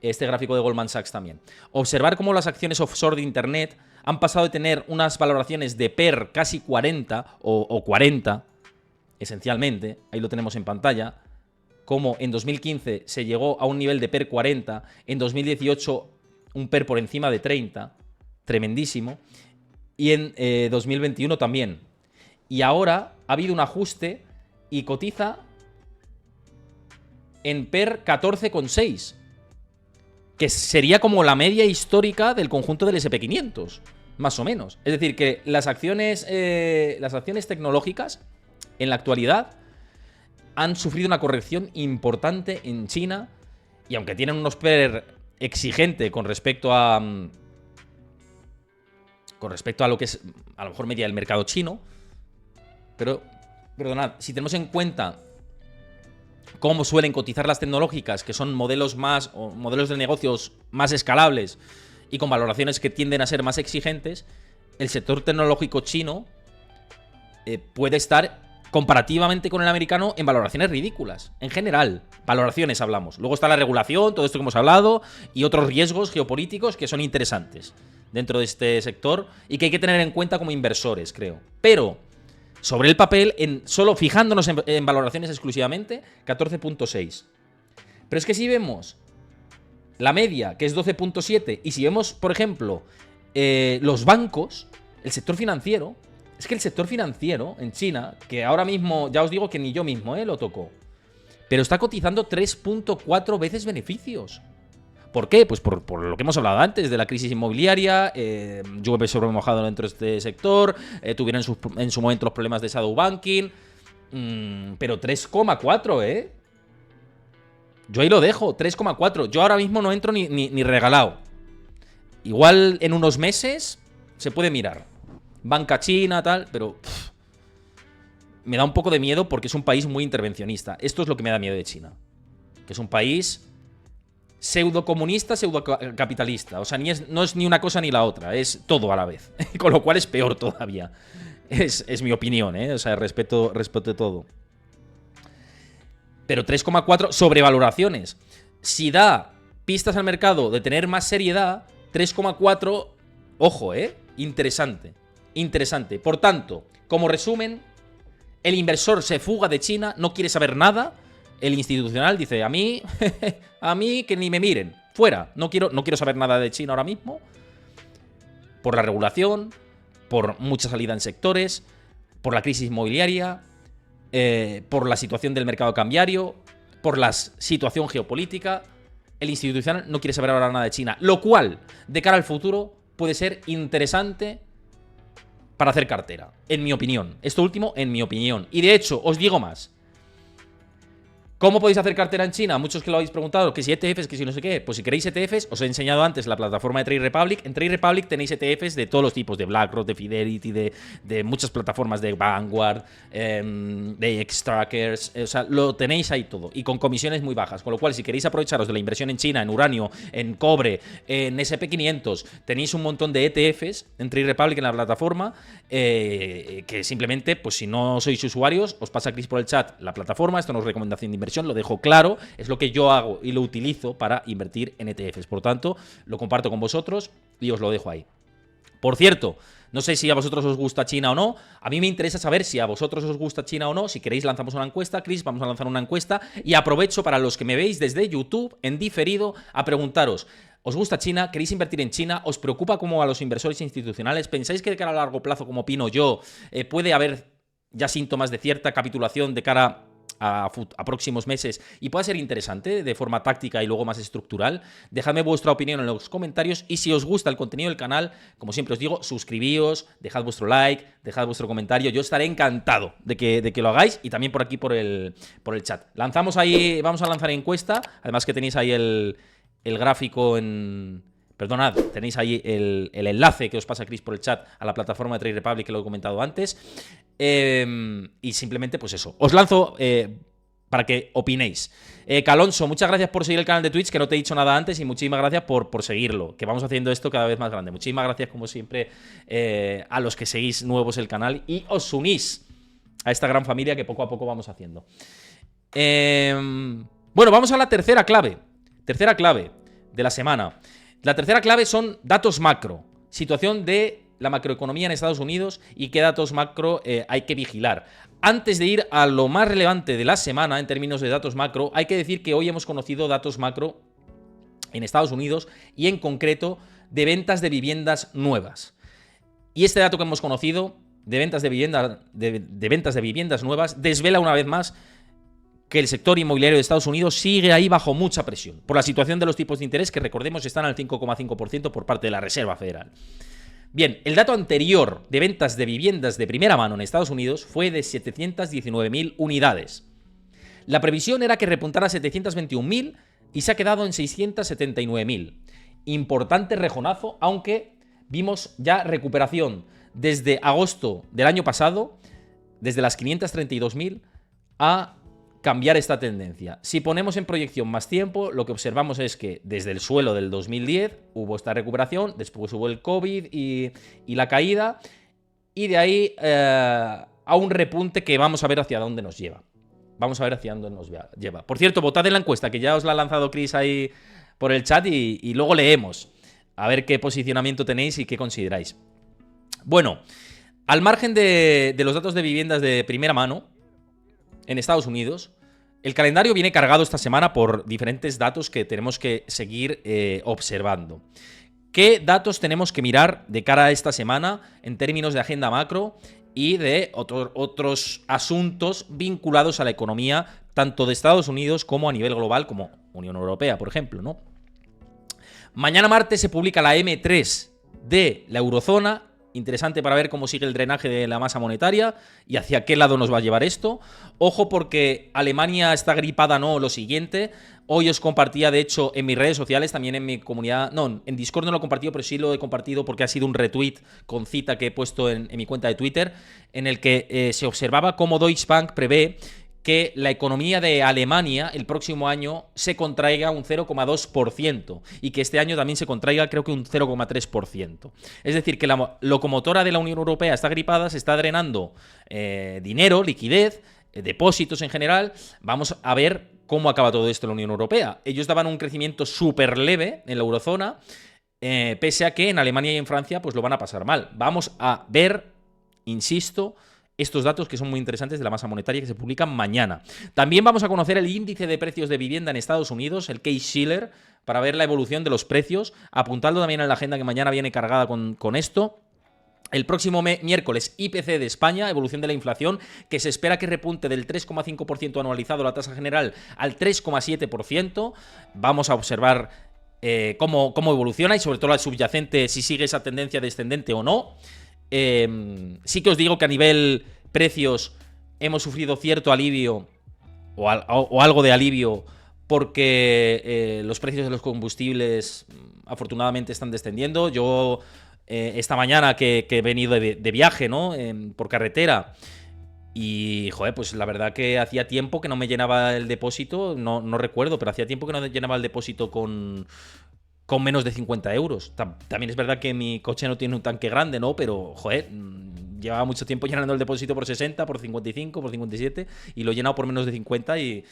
Este gráfico de Goldman Sachs también. Observar cómo las acciones offshore de Internet han pasado de tener unas valoraciones de PER casi 40 o 40, esencialmente, ahí lo tenemos en pantalla, como en 2015 se llegó a un nivel de PER 40, en 2018 un PER por encima de 30, tremendísimo, y en 2021 también. Y ahora ha habido un ajuste y cotiza en PER 14,6, que sería como la media histórica del conjunto del SP500, más o menos. Es decir, que las acciones tecnológicas en la actualidad han sufrido una corrección importante en China y aunque tienen unos PER exigente con respecto a lo que es a lo mejor media del mercado chino, pero perdonad, si tenemos en cuenta cómo suelen cotizar las tecnológicas, que son modelos de negocios más escalables y con valoraciones que tienden a ser más exigentes, el sector tecnológico chino puede estar comparativamente con el americano en valoraciones ridículas. En general, valoraciones hablamos. Luego está la regulación, todo esto que hemos hablado, y otros riesgos geopolíticos que son interesantes dentro de este sector y que hay que tener en cuenta como inversores, creo. Pero sobre el papel, solo fijándonos en valoraciones exclusivamente, 14.6. Pero es que si vemos la media, que es 12.7, y si vemos, por ejemplo, los bancos, el sector financiero, es que el sector financiero en China, que ahora mismo, ya os digo que ni yo mismo lo toco, pero está cotizando 3.4 veces beneficios. ¿Por qué? Pues por lo que hemos hablado antes, de la crisis inmobiliaria, llueve sobre mojado dentro de este sector, tuvieron en su momento los problemas de shadow banking, pero 3,4, Yo ahí lo dejo, 3,4. Yo ahora mismo no entro ni regalado. Igual en unos meses se puede mirar. Banca china, tal, pero me da un poco de miedo porque es un país muy intervencionista. Esto es lo que me da miedo de China. Que es un país pseudo comunista, pseudo capitalista. O sea, no es ni una cosa ni la otra, es todo a la vez. Con lo cual es peor todavía. Es mi opinión, O sea, respeto todo. Pero 3,4 sobrevaloraciones. Si da pistas al mercado de tener más seriedad, 3,4, ojo, interesante. Interesante. Por tanto, como resumen, el inversor se fuga de China, no quiere saber nada. El institucional dice, a mí que ni me miren. Fuera. No quiero saber nada de China ahora mismo. Por la regulación, por mucha salida en sectores, por la crisis inmobiliaria, por la situación del mercado cambiario, por la situación geopolítica. El institucional no quiere saber ahora nada de China. Lo cual, de cara al futuro, puede ser interesante para hacer cartera, en mi opinión. Esto último, en mi opinión. Y de hecho, os digo más. ¿Cómo podéis hacer cartera en China? Muchos que lo habéis preguntado, que si ETFs, que si no sé qué. Pues si queréis ETFs, os he enseñado antes la plataforma de Trade Republic. En Trade Republic tenéis ETFs de todos los tipos, de BlackRock, de Fidelity, de muchas plataformas, de Vanguard, de Xtrackers. O sea, lo tenéis ahí todo. Y con comisiones muy bajas. Con lo cual, si queréis aprovecharos de la inversión en China, en uranio, en cobre, en SP500, tenéis un montón de ETFs en Trade Republic en la plataforma. Que simplemente, pues si no sois usuarios, os pasa Chris por el chat la plataforma. Esto no es recomendación de inversión. Lo dejo claro, es lo que yo hago y lo utilizo para invertir en ETFs. Por tanto, lo comparto con vosotros y os lo dejo ahí. Por cierto, no sé si a vosotros os gusta China o no. A mí me interesa saber si a vosotros os gusta China o no. Si queréis, lanzamos una encuesta. Chris, vamos a lanzar una encuesta. Y aprovecho para los que me veis desde YouTube, en diferido, a preguntaros: ¿os gusta China? ¿Queréis invertir en China? ¿Os preocupa como a los inversores institucionales? ¿Pensáis que de cara a largo plazo, como opino yo, puede haber ya síntomas de cierta capitulación de cara a próximos meses y pueda ser interesante de forma táctica y luego más estructural? Dejadme vuestra opinión en los comentarios y si os gusta el contenido del canal, como siempre os digo, suscribíos, dejad vuestro like, dejad vuestro comentario. Yo estaré encantado de que lo hagáis y también por aquí por el chat. Lanzamos ahí, vamos a lanzar encuesta, además que tenéis ahí el gráfico en... Perdonad, tenéis ahí el enlace que os pasa Chris por el chat a la plataforma de Trade Republic, que lo he comentado antes. Y simplemente, pues eso, os lanzo para que opinéis. Calonso, muchas gracias por seguir el canal de Twitch, que no te he dicho nada antes, y muchísimas gracias por seguirlo, que vamos haciendo esto cada vez más grande. Muchísimas gracias, como siempre, a los que seguís nuevos el canal y os unís a esta gran familia que poco a poco vamos haciendo. Bueno, vamos a la tercera clave. Tercera clave de la semana. La tercera clave son datos macro. Situación de la macroeconomía en Estados Unidos y qué datos macro hay que vigilar. Antes de ir a lo más relevante de la semana en términos de datos macro, hay que decir que hoy hemos conocido datos macro en Estados Unidos y en concreto de ventas de viviendas nuevas. Y este dato que hemos conocido de ventas de viviendas nuevas desvela una vez más que el sector inmobiliario de Estados Unidos sigue ahí bajo mucha presión por la situación de los tipos de interés, que recordemos están al 5,5% por parte de la Reserva Federal. Bien, el dato anterior de ventas de viviendas de primera mano en Estados Unidos fue de 719.000 unidades. La previsión era que repuntara a 721.000 y se ha quedado en 679.000. Importante rejonazo, aunque vimos ya recuperación desde agosto del año pasado, desde las 532.000 a cambiar esta tendencia. Si ponemos en proyección más tiempo, lo que observamos es que desde el suelo del 2010 hubo esta recuperación, después hubo el COVID y la caída, y de ahí a un repunte que vamos a ver hacia dónde nos lleva. Vamos a ver hacia dónde nos lleva. Por cierto, votad en la encuesta, que ya os la ha lanzado Chris ahí por el chat y luego leemos. A ver qué posicionamiento tenéis y qué consideráis. Bueno, al margen de los datos de viviendas de primera mano en Estados Unidos, el calendario viene cargado esta semana por diferentes datos que tenemos que seguir observando. ¿Qué datos tenemos que mirar de cara a esta semana en términos de agenda macro y de otros asuntos vinculados a la economía, tanto de Estados Unidos como a nivel global, como Unión Europea, por ejemplo, ¿no? Mañana martes se publica la M3 de la eurozona. Interesante para ver cómo sigue el drenaje de la masa monetaria y hacia qué lado nos va a llevar esto. Ojo, porque Alemania está gripada, no, lo siguiente. Hoy os compartía, de hecho, en mis redes sociales, también en mi comunidad. No, en Discord no lo he compartido, pero sí lo he compartido porque ha sido un retweet con cita que he puesto en mi cuenta de Twitter, en el que se observaba cómo Deutsche Bank prevé que la economía de Alemania el próximo año se contraiga un 0,2% y que este año también se contraiga creo que un 0,3%. Es decir, que la locomotora de la Unión Europea está gripada, se está drenando dinero, liquidez, depósitos en general. Vamos a ver cómo acaba todo esto en la Unión Europea. Ellos daban un crecimiento súper leve en la eurozona, pese a que en Alemania y en Francia pues lo van a pasar mal. Vamos a ver, insisto, estos datos que son muy interesantes de la masa monetaria que se publican mañana. También vamos a conocer el índice de precios de vivienda en Estados Unidos, el Case-Shiller, para ver la evolución de los precios. Apuntando también en la agenda que mañana viene cargada con esto. El próximo miércoles, IPC de España, evolución de la inflación, que se espera que repunte del 3,5% anualizado la tasa general al 3,7%. Vamos a observar cómo evoluciona y sobre todo la subyacente, si sigue esa tendencia descendente o no. Sí que os digo que a nivel precios hemos sufrido cierto alivio o algo de alivio porque los precios de los combustibles afortunadamente están descendiendo. Yo esta mañana que he venido de viaje, ¿no? Por carretera y, joder, pues la verdad que hacía tiempo que no me llenaba el depósito, no recuerdo, pero hacía tiempo que no llenaba el depósito con menos de 50 euros. También es verdad que mi coche no tiene un tanque grande, ¿no? Pero, joder, llevaba mucho tiempo llenando el depósito por 60, por 55, por 57 y lo he llenado por menos de 50 y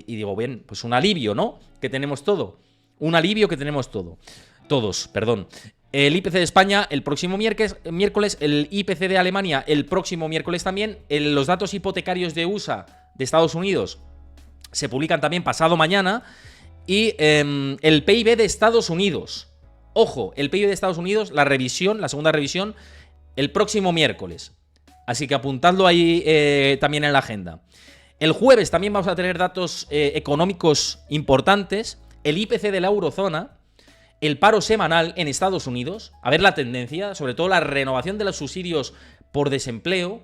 digo, bien, pues un alivio, ¿no? Que tenemos todo. Un alivio que tenemos todo. Todos, perdón. El IPC de España el próximo miércoles, el IPC de Alemania el próximo miércoles también, los datos hipotecarios de USA, de Estados Unidos, se publican también pasado mañana. Y el PIB de Estados Unidos. Ojo, el PIB de Estados Unidos, la segunda revisión, el próximo miércoles. Así que apuntadlo ahí también en la agenda. El jueves también vamos a tener datos económicos importantes. El IPC de la eurozona, el paro semanal en Estados Unidos. A ver la tendencia, sobre todo la renovación de los subsidios por desempleo.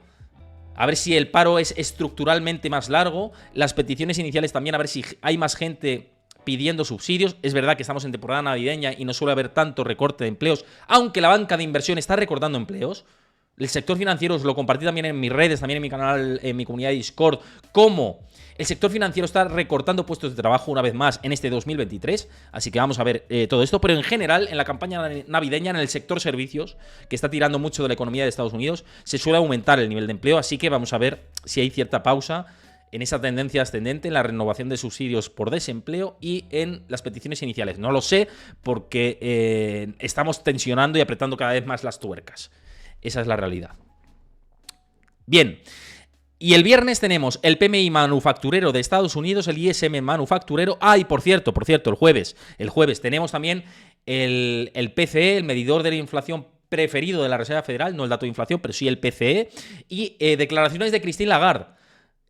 A ver si el paro es estructuralmente más largo. Las peticiones iniciales también, a ver si hay más gente pidiendo subsidios. Es verdad que estamos en temporada navideña y no suele haber tanto recorte de empleos, aunque la banca de inversión está recortando empleos. El sector financiero, os lo compartí también en mis redes, también en mi canal, en mi comunidad de Discord, cómo el sector financiero está recortando puestos de trabajo una vez más en este 2023. Así que vamos a ver todo esto. Pero en general, en la campaña navideña, en el sector servicios, que está tirando mucho de la economía de Estados Unidos, se suele aumentar el nivel de empleo. Así que vamos a ver si hay cierta pausa en esa tendencia ascendente, en la renovación de subsidios por desempleo y en las peticiones iniciales. No lo sé porque estamos tensionando y apretando cada vez más las tuercas. Esa es la realidad. Bien, y el viernes tenemos el PMI manufacturero de Estados Unidos, el ISM manufacturero. Y por cierto, el jueves tenemos también el PCE, el medidor de la inflación preferido de la Reserva Federal, no el dato de inflación, pero sí el PCE, y declaraciones de Christine Lagarde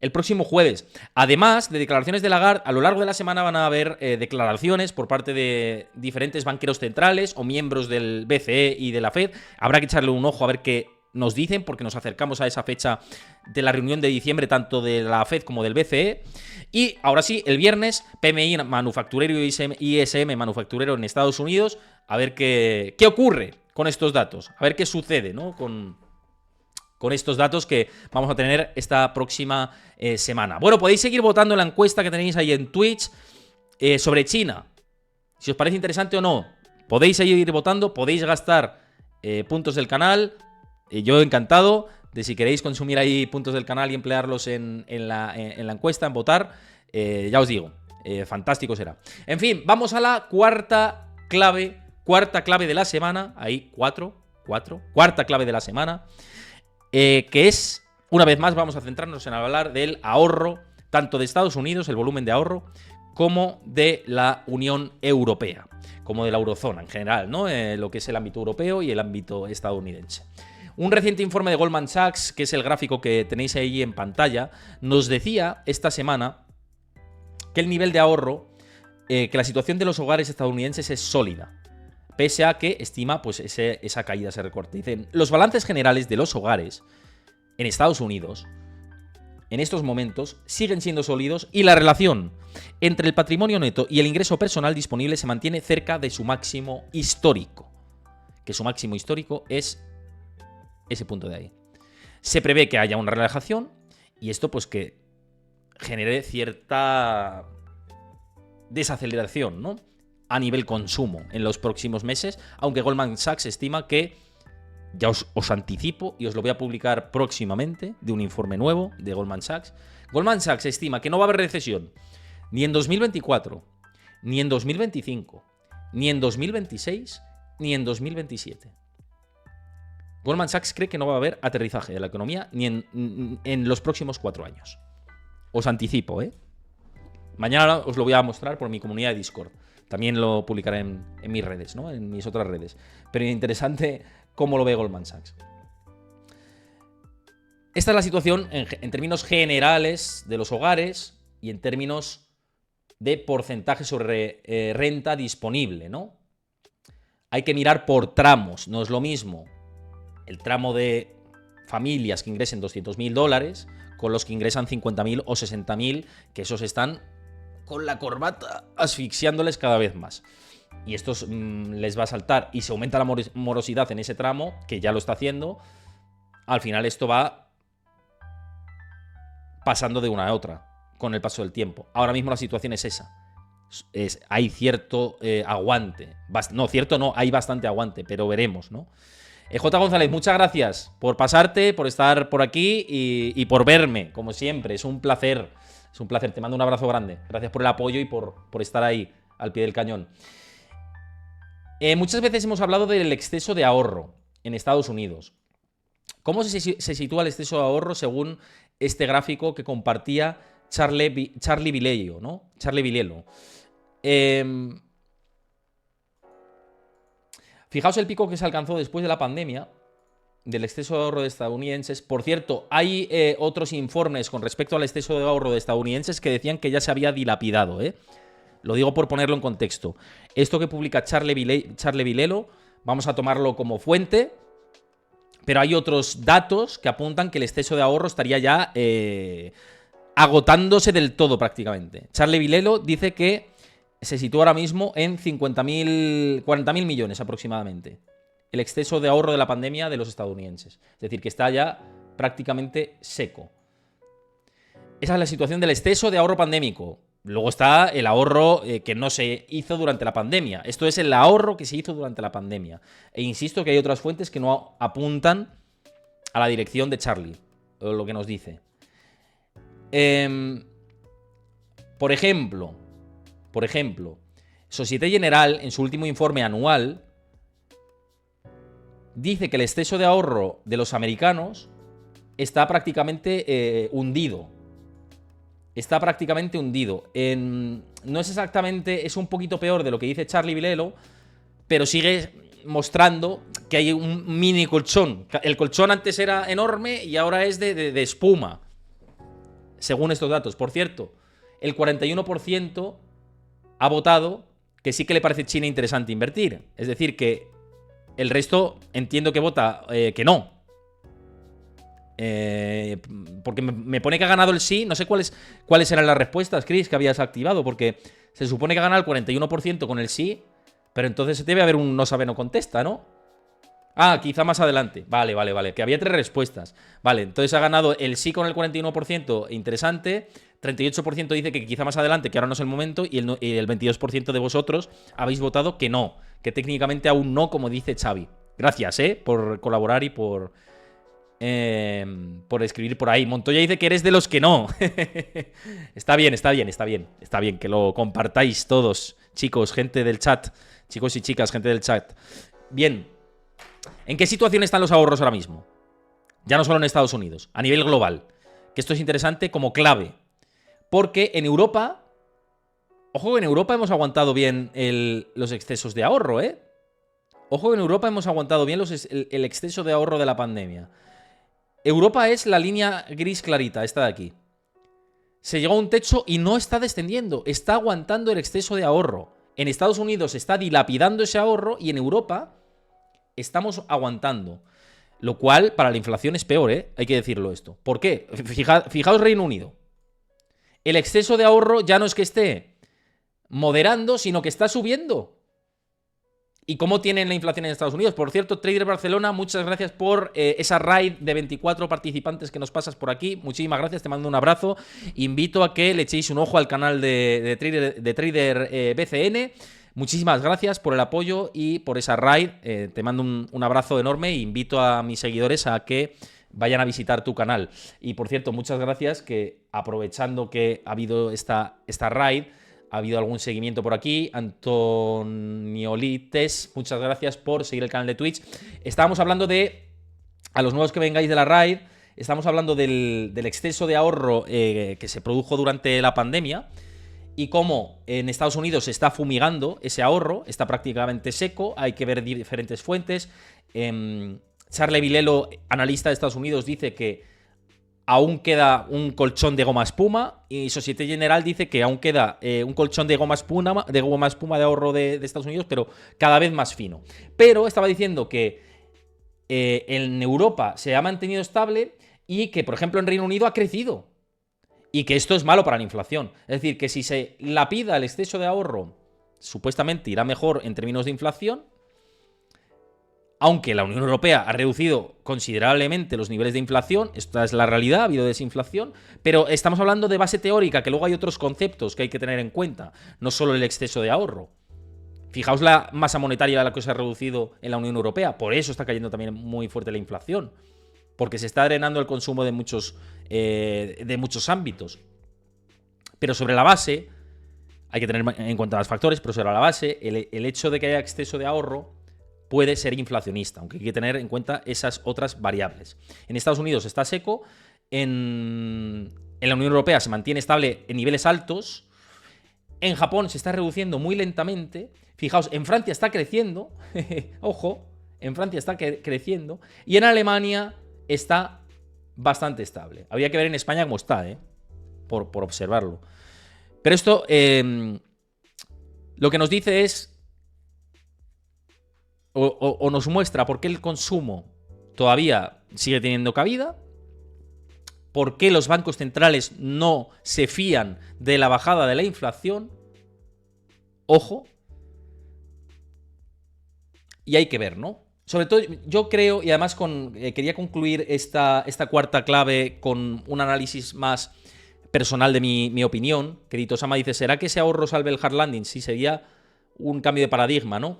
el próximo jueves. Además de declaraciones de Lagarde, a lo largo de la semana van a haber declaraciones por parte de diferentes banqueros centrales o miembros del BCE y de la Fed. Habrá que echarle un ojo a ver qué nos dicen, porque nos acercamos a esa fecha de la reunión de diciembre, tanto de la Fed como del BCE. Y ahora sí, el viernes, PMI manufacturero y ISM manufacturero en Estados Unidos. A ver qué ocurre con estos datos, a ver qué sucede, ¿no? con con estos datos que vamos a tener esta próxima semana. Bueno, podéis seguir votando en la encuesta que tenéis ahí en Twitch sobre China. Si os parece interesante o no, podéis seguir votando, podéis gastar puntos del canal. Yo encantado de si queréis consumir ahí puntos del canal y emplearlos en la encuesta, en votar. Ya os digo, fantástico será. En fin, vamos a la cuarta clave de la semana. Ahí, cuarta clave de la semana. Que es, una vez más, vamos a centrarnos en hablar del ahorro, tanto de Estados Unidos, el volumen de ahorro, como de la Unión Europea, como de la eurozona en general, ¿no? Lo que es el ámbito europeo y el ámbito estadounidense. Un reciente informe de Goldman Sachs, que es el gráfico que tenéis ahí en pantalla, nos decía esta semana que el nivel de ahorro, que la situación de los hogares estadounidenses es sólida, pese a que estima pues esa caída, ese recorte. Dicen, los balances generales de los hogares en Estados Unidos en estos momentos siguen siendo sólidos y la relación entre el patrimonio neto y el ingreso personal disponible se mantiene cerca de su máximo histórico. Que su máximo histórico es ese punto de ahí. Se prevé que haya una relajación y esto pues que genere cierta desaceleración, ¿no?, a nivel consumo en los próximos meses, aunque Goldman Sachs estima que, ya os anticipo y os lo voy a publicar próximamente, de un informe nuevo de Goldman Sachs. Goldman Sachs estima que no va a haber recesión ni en 2024, ni en 2025, ni en 2026, ni en 2027. Goldman Sachs cree que no va a haber aterrizaje de la economía ni en los próximos 4 años. Os anticipo, ¿eh? Mañana os lo voy a mostrar por mi comunidad de Discord. También lo publicaré en mis redes, ¿no?, en mis otras redes. Pero interesante cómo lo ve Goldman Sachs. Esta es la situación en términos generales de los hogares y en términos de porcentaje sobre renta disponible, ¿no? Hay que mirar por tramos, no es lo mismo el tramo de familias que ingresen $200.000 con los que ingresan 50.000 o 60.000, que esos están con la corbata asfixiándoles cada vez más. Y esto les va a saltar y se aumenta la morosidad en ese tramo, que ya lo está haciendo. Al final esto va pasando de una a otra con el paso del tiempo. Ahora mismo la situación es esa. Hay cierto aguante. No, cierto no, hay bastante aguante, pero veremos, ¿no? J. González, muchas gracias por pasarte, por estar por aquí y por verme, como siempre. Es un placer. Es un placer. Te mando un abrazo grande. Gracias por el apoyo y por estar ahí, al pie del cañón. Muchas veces hemos hablado del exceso de ahorro en Estados Unidos. ¿Cómo se sitúa el exceso de ahorro según este gráfico que compartía Charlie Vilello, ¿no? Charlie Vilello. Fijaos el pico que se alcanzó después de la pandemia del exceso de ahorro de estadounidenses. Por cierto, hay otros informes con respecto al exceso de ahorro de estadounidenses que decían que ya se había dilapidado, ¿eh? Lo digo por ponerlo en contexto. Esto que publica Charlie Vilello, vamos a tomarlo como fuente, pero hay otros datos que apuntan que el exceso de ahorro estaría ya agotándose del todo prácticamente. Charlie Vilello dice que se sitúa ahora mismo en 40.000 millones aproximadamente. El exceso de ahorro de la pandemia de los estadounidenses. Es decir, que está ya prácticamente seco. Esa es la situación del exceso de ahorro pandémico. Luego está el ahorro que no se hizo durante la pandemia. Esto es el ahorro que se hizo durante la pandemia. E insisto que hay otras fuentes que no apuntan a la dirección de Charlie, o lo que nos dice. Por ejemplo, Société Générale, en su último informe anual, dice que el exceso de ahorro de los americanos está prácticamente hundido. Está prácticamente hundido. No es exactamente, es un poquito peor de lo que dice Charlie Vilello, pero sigue mostrando que hay un mini colchón. El colchón antes era enorme y ahora es de espuma, según estos datos. Por cierto, el 41% ha votado que sí que le parece China interesante invertir. Es decir, que el resto entiendo que vota que no. Porque me pone que ha ganado el sí. No sé cuáles eran las respuestas, Chris, que habías activado, porque se supone que ha ganado el 41% con el sí, pero entonces debe haber un no sabe, no contesta, ¿no? Ah, quizá más adelante. Vale, vale, vale. Que había 3 respuestas. Vale, entonces ha ganado el sí con el 41%, interesante. 38% dice que quizá más adelante, que ahora no es el momento. Y el 22% de vosotros habéis votado que no. Que técnicamente aún no, como dice Xavi. Gracias, por colaborar y por escribir por ahí. Montoya dice que eres de los que no. Está bien, está bien, está bien. Está bien que lo compartáis todos, chicos, gente del chat. Chicos y chicas, gente del chat. Bien. ¿En qué situación están los ahorros ahora mismo? Ya no solo en Estados Unidos, a nivel global. Que esto es interesante como clave. Porque en Europa, ojo que en Europa hemos aguantado bien los excesos de ahorro, ¿eh? Ojo que en Europa hemos aguantado bien el exceso de ahorro de la pandemia. Europa es la línea gris clarita, esta de aquí. Se llegó a un techo y no está descendiendo, está aguantando el exceso de ahorro. En Estados Unidos se está dilapidando ese ahorro y en Europa estamos aguantando. Lo cual para la inflación es peor, ¿eh? Hay que decirlo esto. ¿Por qué? Fijaos Reino Unido. El exceso de ahorro ya no es que esté moderando, sino que está subiendo. ¿Y cómo tienen la inflación en Estados Unidos? Por cierto, Trader Barcelona, muchas gracias por esa raid de 24 participantes que nos pasas por aquí. Muchísimas gracias, te mando un abrazo. Invito a que le echéis un ojo al canal de Trader BCN. Muchísimas gracias por el apoyo y por esa raid. Te mando un abrazo enorme e invito a mis seguidores a que vayan a visitar tu canal. Y por cierto, muchas gracias que aprovechando que ha habido esta raid, ha habido algún seguimiento por aquí. Antoniolites, muchas gracias por seguir el canal de Twitch. Estábamos hablando de, a los nuevos que vengáis de la raid, estamos hablando del exceso de ahorro que se produjo durante la pandemia y cómo en Estados Unidos se está fumigando ese ahorro, está prácticamente seco, hay que ver diferentes fuentes. Charlie Vilelo, analista de Estados Unidos, dice que aún queda un colchón de goma espuma y Societe General dice que aún queda un colchón de goma espuma de ahorro de Estados Unidos, pero cada vez más fino. Pero estaba diciendo que en Europa se ha mantenido estable y que, por ejemplo, en Reino Unido ha crecido. Y que esto es malo para la inflación. Es decir, que si se lapida el exceso de ahorro, supuestamente irá mejor en términos de inflación. Aunque la Unión Europea ha reducido considerablemente los niveles de inflación, esta es la realidad, ha habido desinflación, pero estamos hablando de base teórica, que luego hay otros conceptos que hay que tener en cuenta, no solo el exceso de ahorro. Fijaos la masa monetaria de la que se ha reducido en la Unión Europea, por eso está cayendo también muy fuerte la inflación, porque se está drenando el consumo de muchos ámbitos. Pero sobre la base, hay que tener en cuenta los factores, pero sobre la base, el hecho de que haya exceso de ahorro puede ser inflacionista, aunque hay que tener en cuenta esas otras variables. En Estados Unidos está seco, en la Unión Europea se mantiene estable en niveles altos, en Japón se está reduciendo muy lentamente, fijaos, en Francia está creciendo, ojo, en Francia está creciendo, y en Alemania está bastante estable. Habría que ver en España cómo está, por observarlo. Pero esto lo que nos dice es o nos muestra por qué el consumo todavía sigue teniendo cabida, por qué los bancos centrales no se fían de la bajada de la inflación, ojo, y hay que ver, ¿no? Sobre todo, yo creo, y además quería concluir esta cuarta clave con un análisis más personal de mi opinión. Que Dito Sama dice, ¿será que ese ahorro salve el hard landing? Sí, sería un cambio de paradigma, ¿no?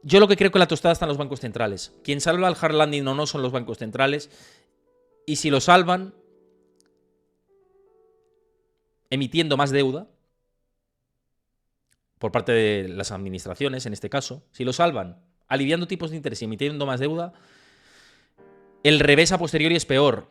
Yo lo que creo que la tostada está en los bancos centrales. Quien salva el hard landing o no son los bancos centrales. Y si lo salvan emitiendo más deuda por parte de las administraciones, en este caso, si lo salvan aliviando tipos de interés y emitiendo más deuda, el revés a posteriori es peor.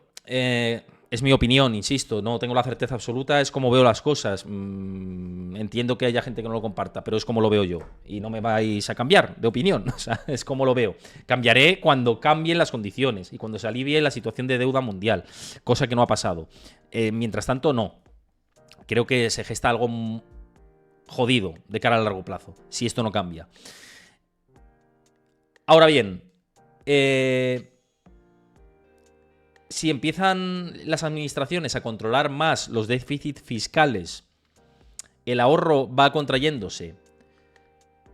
Es mi opinión, insisto, no tengo la certeza absoluta, es como veo las cosas. Entiendo que haya gente que no lo comparta, pero es como lo veo yo. Y no me vais a cambiar de opinión, o sea, es como lo veo. Cambiaré cuando cambien las condiciones y cuando se alivie la situación de deuda mundial, cosa que no ha pasado. Mientras tanto, no. Creo que se gesta algo jodido de cara a largo plazo, si esto no cambia. Ahora bien, si empiezan las administraciones a controlar más los déficits fiscales, el ahorro va contrayéndose,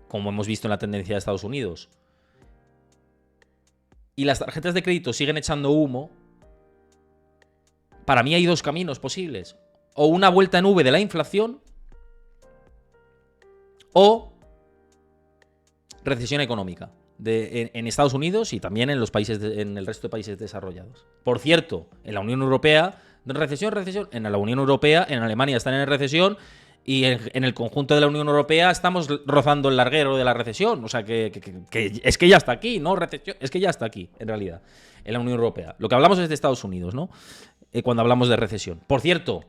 como hemos visto en la tendencia de Estados Unidos, y las tarjetas de crédito siguen echando humo, para mí hay dos caminos posibles. O una vuelta en V de la inflación o recesión económica en Estados Unidos y también en los países en el resto de países desarrollados. Por cierto, en la Unión Europea, recesión, en la Unión Europea, en Alemania están en recesión y en el conjunto de la Unión Europea estamos rozando el larguero de la recesión. O sea, que es que ya está aquí, ¿no? Recesión, es que ya está aquí, en realidad, en la Unión Europea. Lo que hablamos es de Estados Unidos, ¿no? Cuando hablamos de recesión. Por cierto,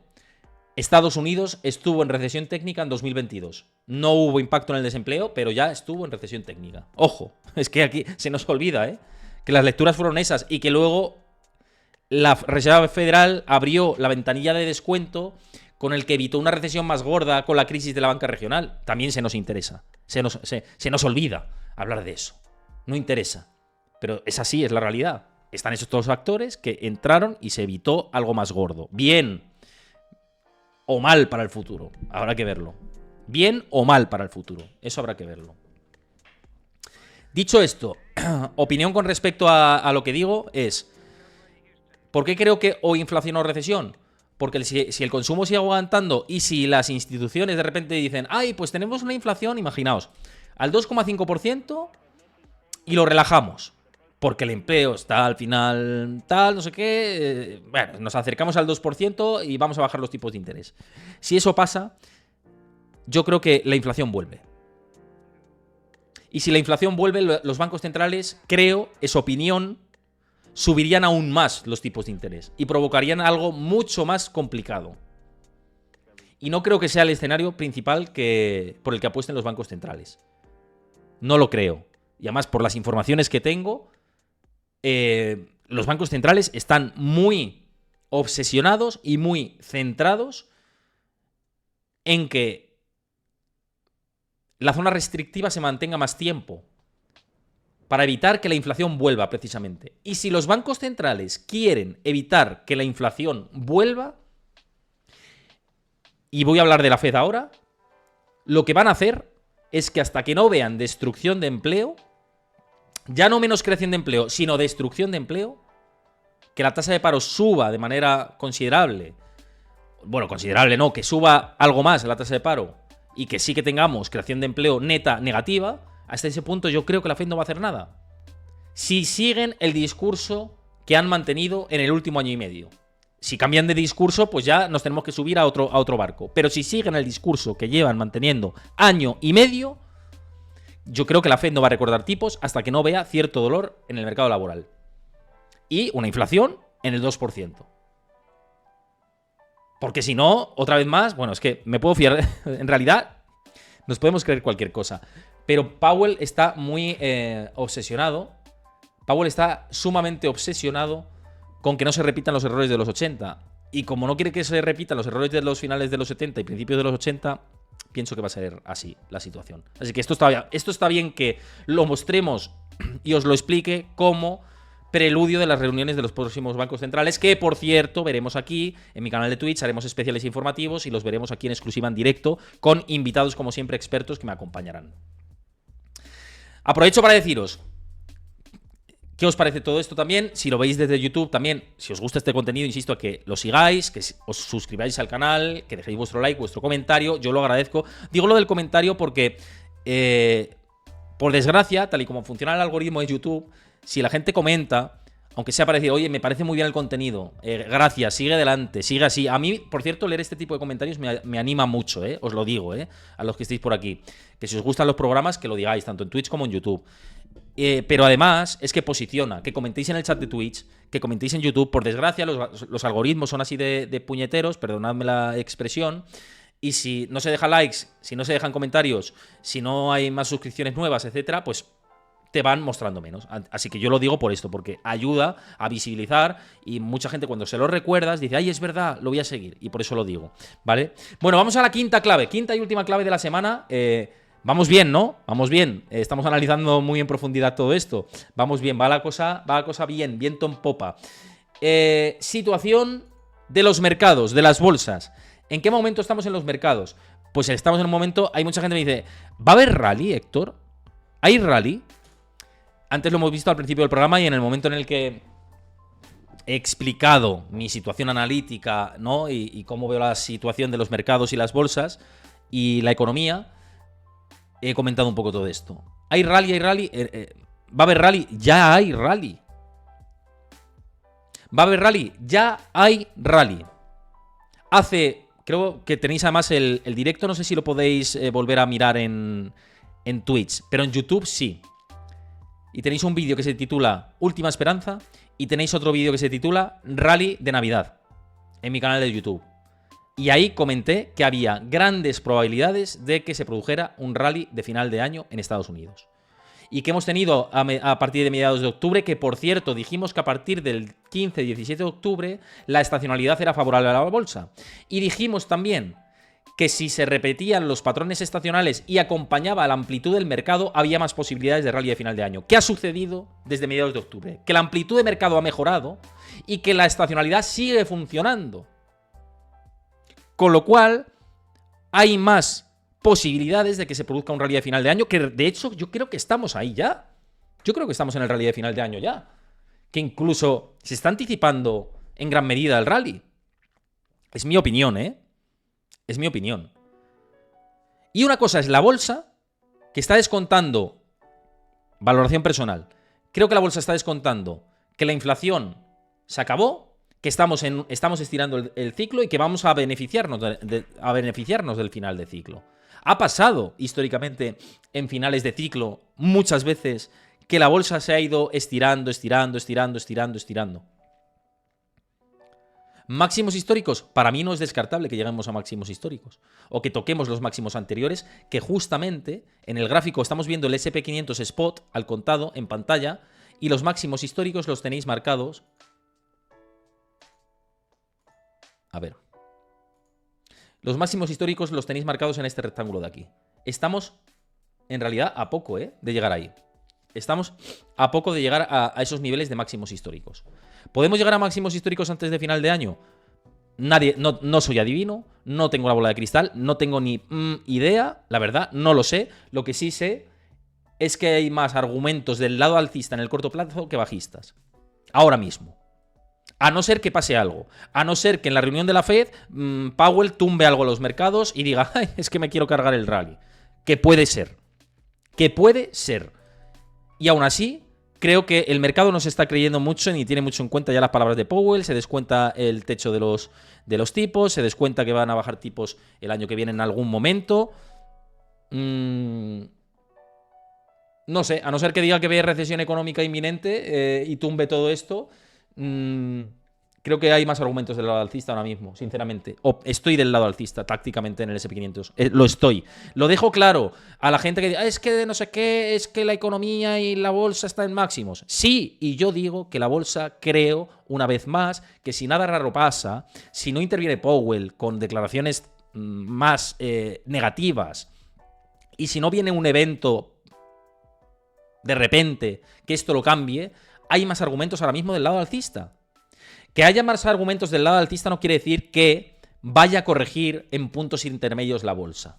Estados Unidos estuvo en recesión técnica en 2022. No hubo impacto en el desempleo, pero ya estuvo en recesión técnica. Ojo, es que aquí se nos olvida, que las lecturas fueron esas y que luego la Reserva Federal abrió la ventanilla de descuento con el que evitó una recesión más gorda con la crisis de la banca regional. También se nos interesa. Se nos olvida hablar de eso. No interesa. Pero es así, es la realidad. Están esos dos factores que entraron y se evitó algo más gordo. Bien o mal para el futuro. Habrá que verlo. Bien o mal para el futuro. Eso habrá que verlo. Dicho esto, opinión con respecto a lo que digo es: ¿por qué creo que o inflación o recesión? Porque si el consumo sigue aguantando y si las instituciones de repente dicen, ay, pues tenemos una inflación, imaginaos, al 2,5% y lo relajamos, porque el empleo está al final tal, no sé qué, bueno, nos acercamos al 2% y vamos a bajar los tipos de interés. Si eso pasa, yo creo que la inflación vuelve. Y si la inflación vuelve, los bancos centrales, creo, es opinión, subirían aún más los tipos de interés y provocarían algo mucho más complicado. Y no creo que sea el escenario principal por el que apuesten los bancos centrales. No lo creo. Y además, por las informaciones que tengo, los bancos centrales están muy obsesionados y muy centrados en que la zona restrictiva se mantenga más tiempo, para evitar que la inflación vuelva, precisamente. Y si los bancos centrales quieren evitar que la inflación vuelva, y voy a hablar de la Fed ahora, lo que van a hacer es que hasta que no vean destrucción de empleo, ya no menos creación de empleo, sino destrucción de empleo, que la tasa de paro suba de manera considerable, bueno, considerable no, que suba algo más la tasa de paro, y que sí que tengamos creación de empleo neta negativa, hasta ese punto yo creo que la Fed no va a hacer nada. Si siguen el discurso que han mantenido en el último año y medio. Si cambian de discurso, pues ya nos tenemos que subir a otro barco. Pero si siguen el discurso que llevan manteniendo año y medio, yo creo que la Fed no va a recortar tipos hasta que no vea cierto dolor en el mercado laboral. Y una inflación en el 2%. Porque si no, otra vez más, bueno, es que me puedo fiar. En realidad, nos podemos creer cualquier cosa. Pero Powell está muy obsesionado. Powell está sumamente obsesionado con que no se repitan los errores de los 80. Y como no quiere que se repitan los errores de los finales de los 70 y principios de los 80, pienso que va a ser así la situación. Así que esto está bien que lo mostremos y os lo explique como preludio de las reuniones de los próximos bancos centrales, que por cierto veremos aquí en mi canal de Twitch, haremos especiales informativos y los veremos aquí en exclusiva en directo con invitados como siempre expertos que me acompañarán. Aprovecho para deciros qué os parece todo esto también. Si lo veis desde YouTube también, si os gusta este contenido, insisto a que lo sigáis, que os suscribáis al canal, que dejéis vuestro like, vuestro comentario, yo lo agradezco. Digo lo del comentario porque, por desgracia, tal y como funciona el algoritmo de YouTube, si la gente comenta, aunque sea para decir, oye, me parece muy bien el contenido, gracias, sigue adelante, sigue así. A mí, por cierto, leer este tipo de comentarios me anima mucho, os lo digo, a los que estéis por aquí. Que si os gustan los programas, que lo digáis, tanto en Twitch como en YouTube. Pero además, es que posiciona, que comentéis en el chat de Twitch, que comentéis en YouTube. Por desgracia, los algoritmos son así de puñeteros, perdonadme la expresión. Y si no se dejan likes, si no se dejan comentarios, si no hay más suscripciones nuevas, etcétera, pues te van mostrando menos. Así que yo lo digo por esto, porque ayuda a visibilizar y mucha gente cuando se lo recuerdas dice, ay, es verdad, lo voy a seguir. Y por eso lo digo, ¿vale? Bueno, vamos a la quinta clave, quinta y última clave de la semana. Vamos bien, ¿no? Vamos bien. Estamos analizando muy en profundidad todo esto. Vamos bien, va la cosa bien, viento en popa. Situación de los mercados, de las bolsas. ¿En qué momento estamos en los mercados? Pues estamos en un momento, hay mucha gente que me dice, ¿va a haber rally, Héctor? ¿Hay rally? Antes lo hemos visto al principio del programa y en el momento en el que he explicado mi situación analítica, ¿no? Y cómo veo la situación de los mercados y las bolsas y la economía, he comentado un poco todo esto. ¿Hay rally? ¿Hay rally? ¿Va a haber rally? Ya hay rally. ¿Va a haber rally? Ya hay rally. Creo que tenéis además el directo, no sé si lo podéis volver a mirar en Twitch, pero en YouTube sí. Y tenéis un vídeo que se titula Última Esperanza y tenéis otro vídeo que se titula Rally de Navidad en mi canal de YouTube. Y ahí comenté que había grandes probabilidades de que se produjera un rally de final de año en Estados Unidos. Y que hemos tenido a partir de mediados de octubre, que por cierto dijimos que a partir del 15-17 de octubre la estacionalidad era favorable a la bolsa. Y dijimos también que si se repetían los patrones estacionales y acompañaba la amplitud del mercado, había más posibilidades de rally de final de año. ¿Qué ha sucedido desde mediados de octubre? Que la amplitud de mercado ha mejorado y que la estacionalidad sigue funcionando. Con lo cual, hay más posibilidades de que se produzca un rally de final de año, que de hecho yo creo que estamos ahí ya. Yo creo que estamos en el rally de final de año ya. Que incluso se está anticipando en gran medida el rally. Es mi opinión, ¿eh? Es mi opinión. Y una cosa es la bolsa, que está descontando, valoración personal, creo que la bolsa está descontando que la inflación se acabó, que estamos estirando el ciclo y que vamos a beneficiarnos, del final de ciclo. Ha pasado históricamente en finales de ciclo muchas veces que la bolsa se ha ido estirando. Máximos históricos, para mí no es descartable que lleguemos a máximos históricos o que toquemos los máximos anteriores, que justamente en el gráfico estamos viendo el SP500 Spot al contado en pantalla y los máximos históricos los tenéis marcados. A ver. Los máximos históricos los tenéis marcados en este rectángulo de aquí. Estamos, en realidad, a poco, de llegar ahí. Estamos a poco de llegar a esos niveles de máximos históricos. ¿Podemos llegar a máximos históricos antes de final de año? No soy adivino, no tengo la bola de cristal, no tengo ni idea, la verdad, no lo sé. Lo que sí sé es que hay más argumentos del lado alcista en el corto plazo que bajistas. Ahora mismo. A no ser que pase algo. A no ser que en la reunión de la Fed Powell tumbe algo a los mercados y diga, ay, es que me quiero cargar el rally. Que puede ser. Que puede ser. Y aún así, creo que el mercado no se está creyendo mucho ni tiene mucho en cuenta ya las palabras de Powell. Se descuenta el techo de los tipos. Se descuenta que van a bajar tipos el año que viene en algún momento. No sé, a no ser que diga que ve recesión económica inminente y tumbe todo esto. Creo que hay más argumentos del lado alcista ahora mismo, sinceramente. Estoy del lado alcista tácticamente en el SP500. Lo estoy. Lo dejo claro a la gente que dice, es que no sé qué, es que la economía y la bolsa están en máximos. Sí, y yo digo que la bolsa, creo, una vez más, que si nada raro pasa, si no interviene Powell con declaraciones más negativas, y si no viene un evento de repente que esto lo cambie, hay más argumentos ahora mismo del lado alcista. Que haya más argumentos del lado alcista no quiere decir que vaya a corregir en puntos intermedios la bolsa.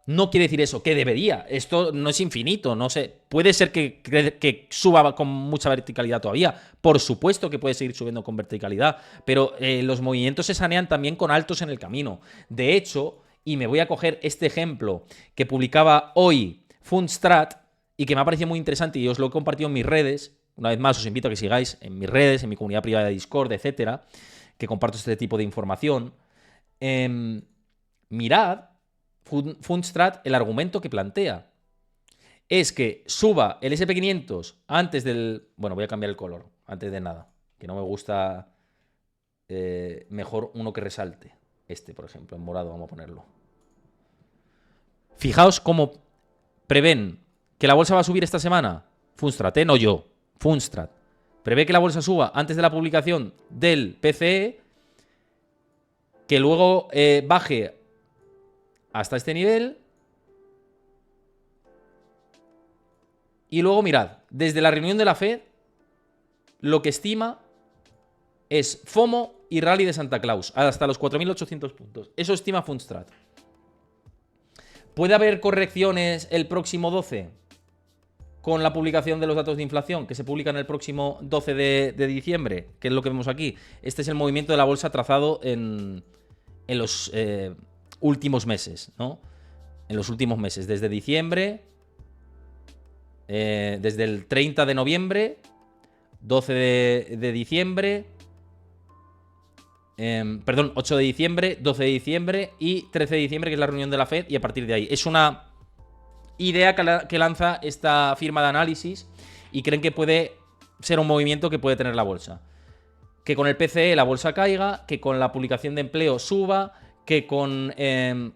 No quiere decir eso, que debería. Esto no es infinito, no sé. Puede ser que suba con mucha verticalidad todavía. Por supuesto que puede seguir subiendo con verticalidad, pero los movimientos se sanean también con altos en el camino. De hecho, y me voy a coger este ejemplo que publicaba hoy Fundstrat, y que me ha parecido muy interesante y os lo he compartido en mis redes. Una vez más, os invito a que sigáis en mis redes, en mi comunidad privada de Discord, etcétera, que comparto este tipo de información. Mirad, Fundstrat, el argumento que plantea es que suba el SP500 antes del... Bueno, voy a cambiar el color, antes de nada, que no me gusta mejor uno que resalte. Este, por ejemplo, en morado vamos a ponerlo. Fijaos cómo prevén que la bolsa va a subir esta semana. Fundstrat, no yo. Fundstrat. Prevé que la bolsa suba antes de la publicación del PCE, que luego baje hasta este nivel. Y luego mirad, desde la reunión de la Fed, lo que estima es FOMO y rally de Santa Claus, hasta los 4.800 puntos. Eso estima Fundstrat. ¿Puede haber correcciones el próximo 12? con la publicación de los datos de inflación que se publican el próximo 12 de diciembre, que es lo que vemos aquí. Este es el movimiento de la bolsa trazado en los últimos meses, ¿no? En los últimos meses, desde diciembre, desde el 30 de noviembre, 12 de diciembre, perdón, 8 de diciembre, 12 de diciembre y 13 de diciembre, que es la reunión de la FED, y a partir de ahí. Es una idea que lanza esta firma de análisis y creen que puede ser un movimiento que puede tener la bolsa. Que con el PCE la bolsa caiga, que con la publicación de empleo suba, que con que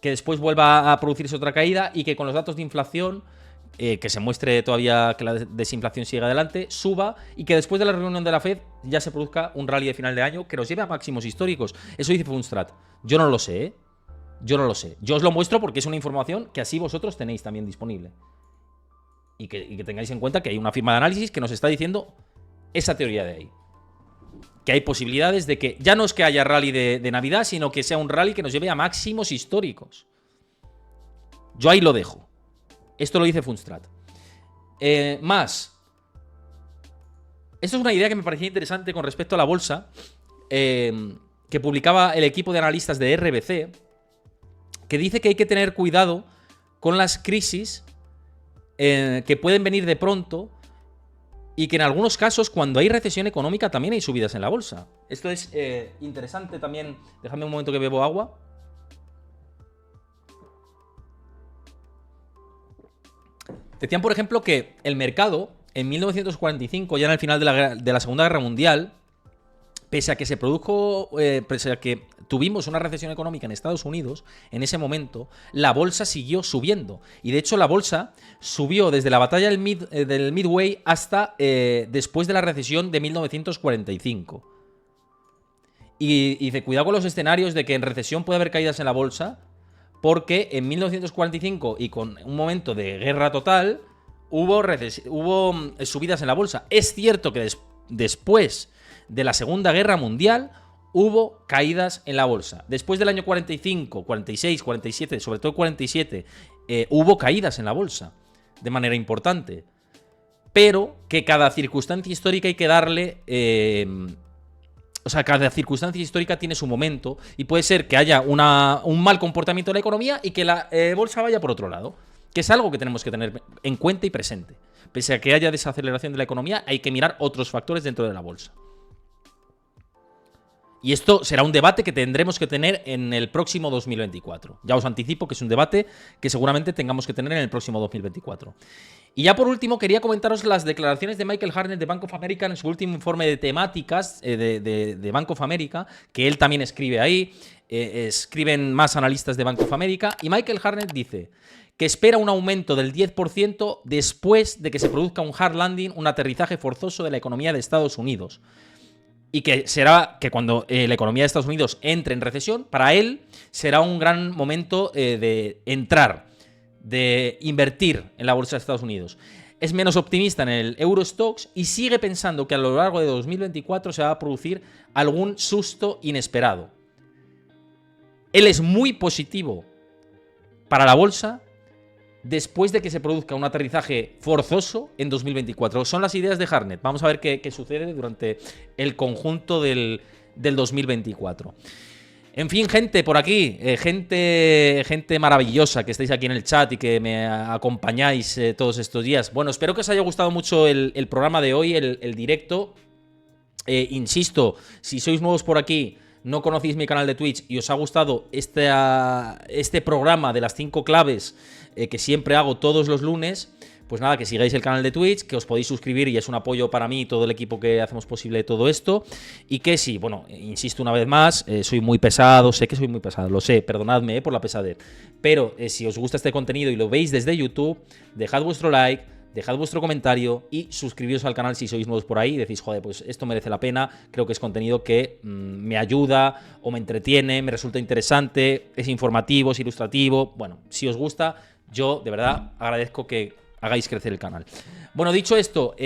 después vuelva a producirse otra caída y que con los datos de inflación, que se muestre todavía que la desinflación siga adelante, suba y que después de la reunión de la FED ya se produzca un rally de final de año que nos lleve a máximos históricos. Eso dice Fundstrat. Yo no lo sé, ¿eh? Yo no lo sé. Yo os lo muestro porque es una información que así vosotros tenéis también disponible. Y que tengáis en cuenta que hay una firma de análisis que nos está diciendo esa teoría de ahí. Que hay posibilidades de que ya no es que haya rally de Navidad, sino que sea un rally que nos lleve a máximos históricos. Yo ahí lo dejo. Esto lo dice Fundstrat. Más. Esto es una idea que me parecía interesante con respecto a la bolsa, que publicaba el equipo de analistas de RBC, que dice que hay que tener cuidado con las crisis que pueden venir de pronto y que en algunos casos, cuando hay recesión económica, también hay subidas en la bolsa. Esto es interesante también. Dejadme un momento que bebo agua. Decían, por ejemplo, que el mercado, en 1945, ya en el final de la Segunda Guerra Mundial, pese a que pese a que tuvimos una recesión económica en Estados Unidos, en ese momento, la bolsa siguió subiendo. Y de hecho, la bolsa subió desde la batalla del Midway hasta después de la recesión de 1945. Y dice, cuidado con los escenarios de que en recesión puede haber caídas en la bolsa, porque en 1945 y con un momento de guerra total, hubo subidas en la bolsa. Es cierto que después de la Segunda Guerra Mundial hubo caídas en la bolsa. Después del año 45, 46, 47, sobre todo 47, hubo caídas en la bolsa de manera importante. Pero que cada circunstancia histórica hay que darle... o sea, cada circunstancia histórica tiene su momento y puede ser que haya un mal comportamiento de la economía y que la bolsa vaya por otro lado. Que es algo que tenemos que tener en cuenta y presente. Pese a que haya desaceleración de la economía, hay que mirar otros factores dentro de la bolsa. Y esto será un debate que tendremos que tener en el próximo 2024. Ya os anticipo que es un debate que seguramente tengamos que tener en el próximo 2024. Y ya por último quería comentaros las declaraciones de Michael Hartnett de Bank of America en su último informe de temáticas de Bank of America, que él también escribe ahí, escriben más analistas de Bank of America, y Michael Hartnett dice que espera un aumento del 10% después de que se produzca un hard landing, un aterrizaje forzoso de la economía de Estados Unidos. Y que será que cuando la economía de Estados Unidos entre en recesión, para él será un gran momento de entrar, de invertir en la bolsa de Estados Unidos. Es menos optimista en el Eurostoxx y sigue pensando que a lo largo de 2024 se va a producir algún susto inesperado. Él es muy positivo para la bolsa después de que se produzca un aterrizaje forzoso en 2024. Son las ideas de Hartnett. Vamos a ver qué sucede durante el conjunto del 2024. En fin, gente por aquí, gente maravillosa que estáis aquí en el chat y que me acompañáis todos estos días. Bueno, espero que os haya gustado mucho el programa de hoy, el directo. Insisto, si sois nuevos por aquí, no conocéis mi canal de Twitch y os ha gustado este programa de las 5 claves que siempre hago todos los lunes, pues nada, que sigáis el canal de Twitch, que os podéis suscribir y es un apoyo para mí y todo el equipo que hacemos posible todo esto. Y que sí, bueno, insisto una vez más, soy muy pesado, sé que soy muy pesado, lo sé, perdonadme por la pesadez. Pero si os gusta este contenido y lo veis desde YouTube, dejad vuestro like, dejad vuestro comentario y suscribiros al canal si sois nuevos por ahí y decís, joder, pues esto merece la pena, creo que es contenido que me ayuda o me entretiene, me resulta interesante, es informativo, es ilustrativo. Bueno, si os gusta, yo de verdad agradezco que hagáis crecer el canal. Bueno, dicho esto,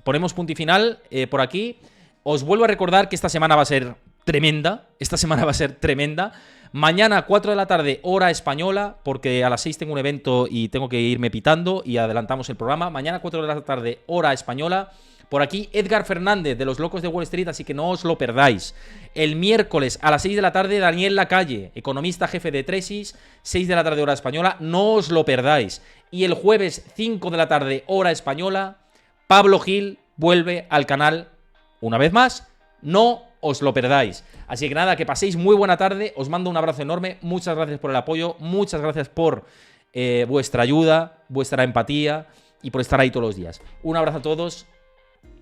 ponemos punto y final por aquí. Os vuelvo a recordar que esta semana va a ser tremenda. Esta semana va a ser tremenda. Mañana, 4 de la tarde, hora española, porque a las 6 tengo un evento y tengo que irme pitando y adelantamos el programa. Mañana, 4 de la tarde, hora española. Por aquí, Edgar Fernández, de Los Locos de Wall Street, así que no os lo perdáis. El miércoles, a las 6 de la tarde, Daniel Lacalle, economista jefe de Tresis, 6 de la tarde, hora española, no os lo perdáis. Y el jueves, 5 de la tarde, hora española, Pablo Gil vuelve al canal una vez más. No os lo perdáis. Así que nada, que paséis muy buena tarde. Os mando un abrazo enorme. Muchas gracias por el apoyo. Muchas gracias por vuestra ayuda, vuestra empatía y por estar ahí todos los días. Un abrazo a todos.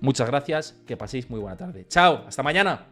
Muchas gracias. Que paséis muy buena tarde. Chao. Hasta mañana.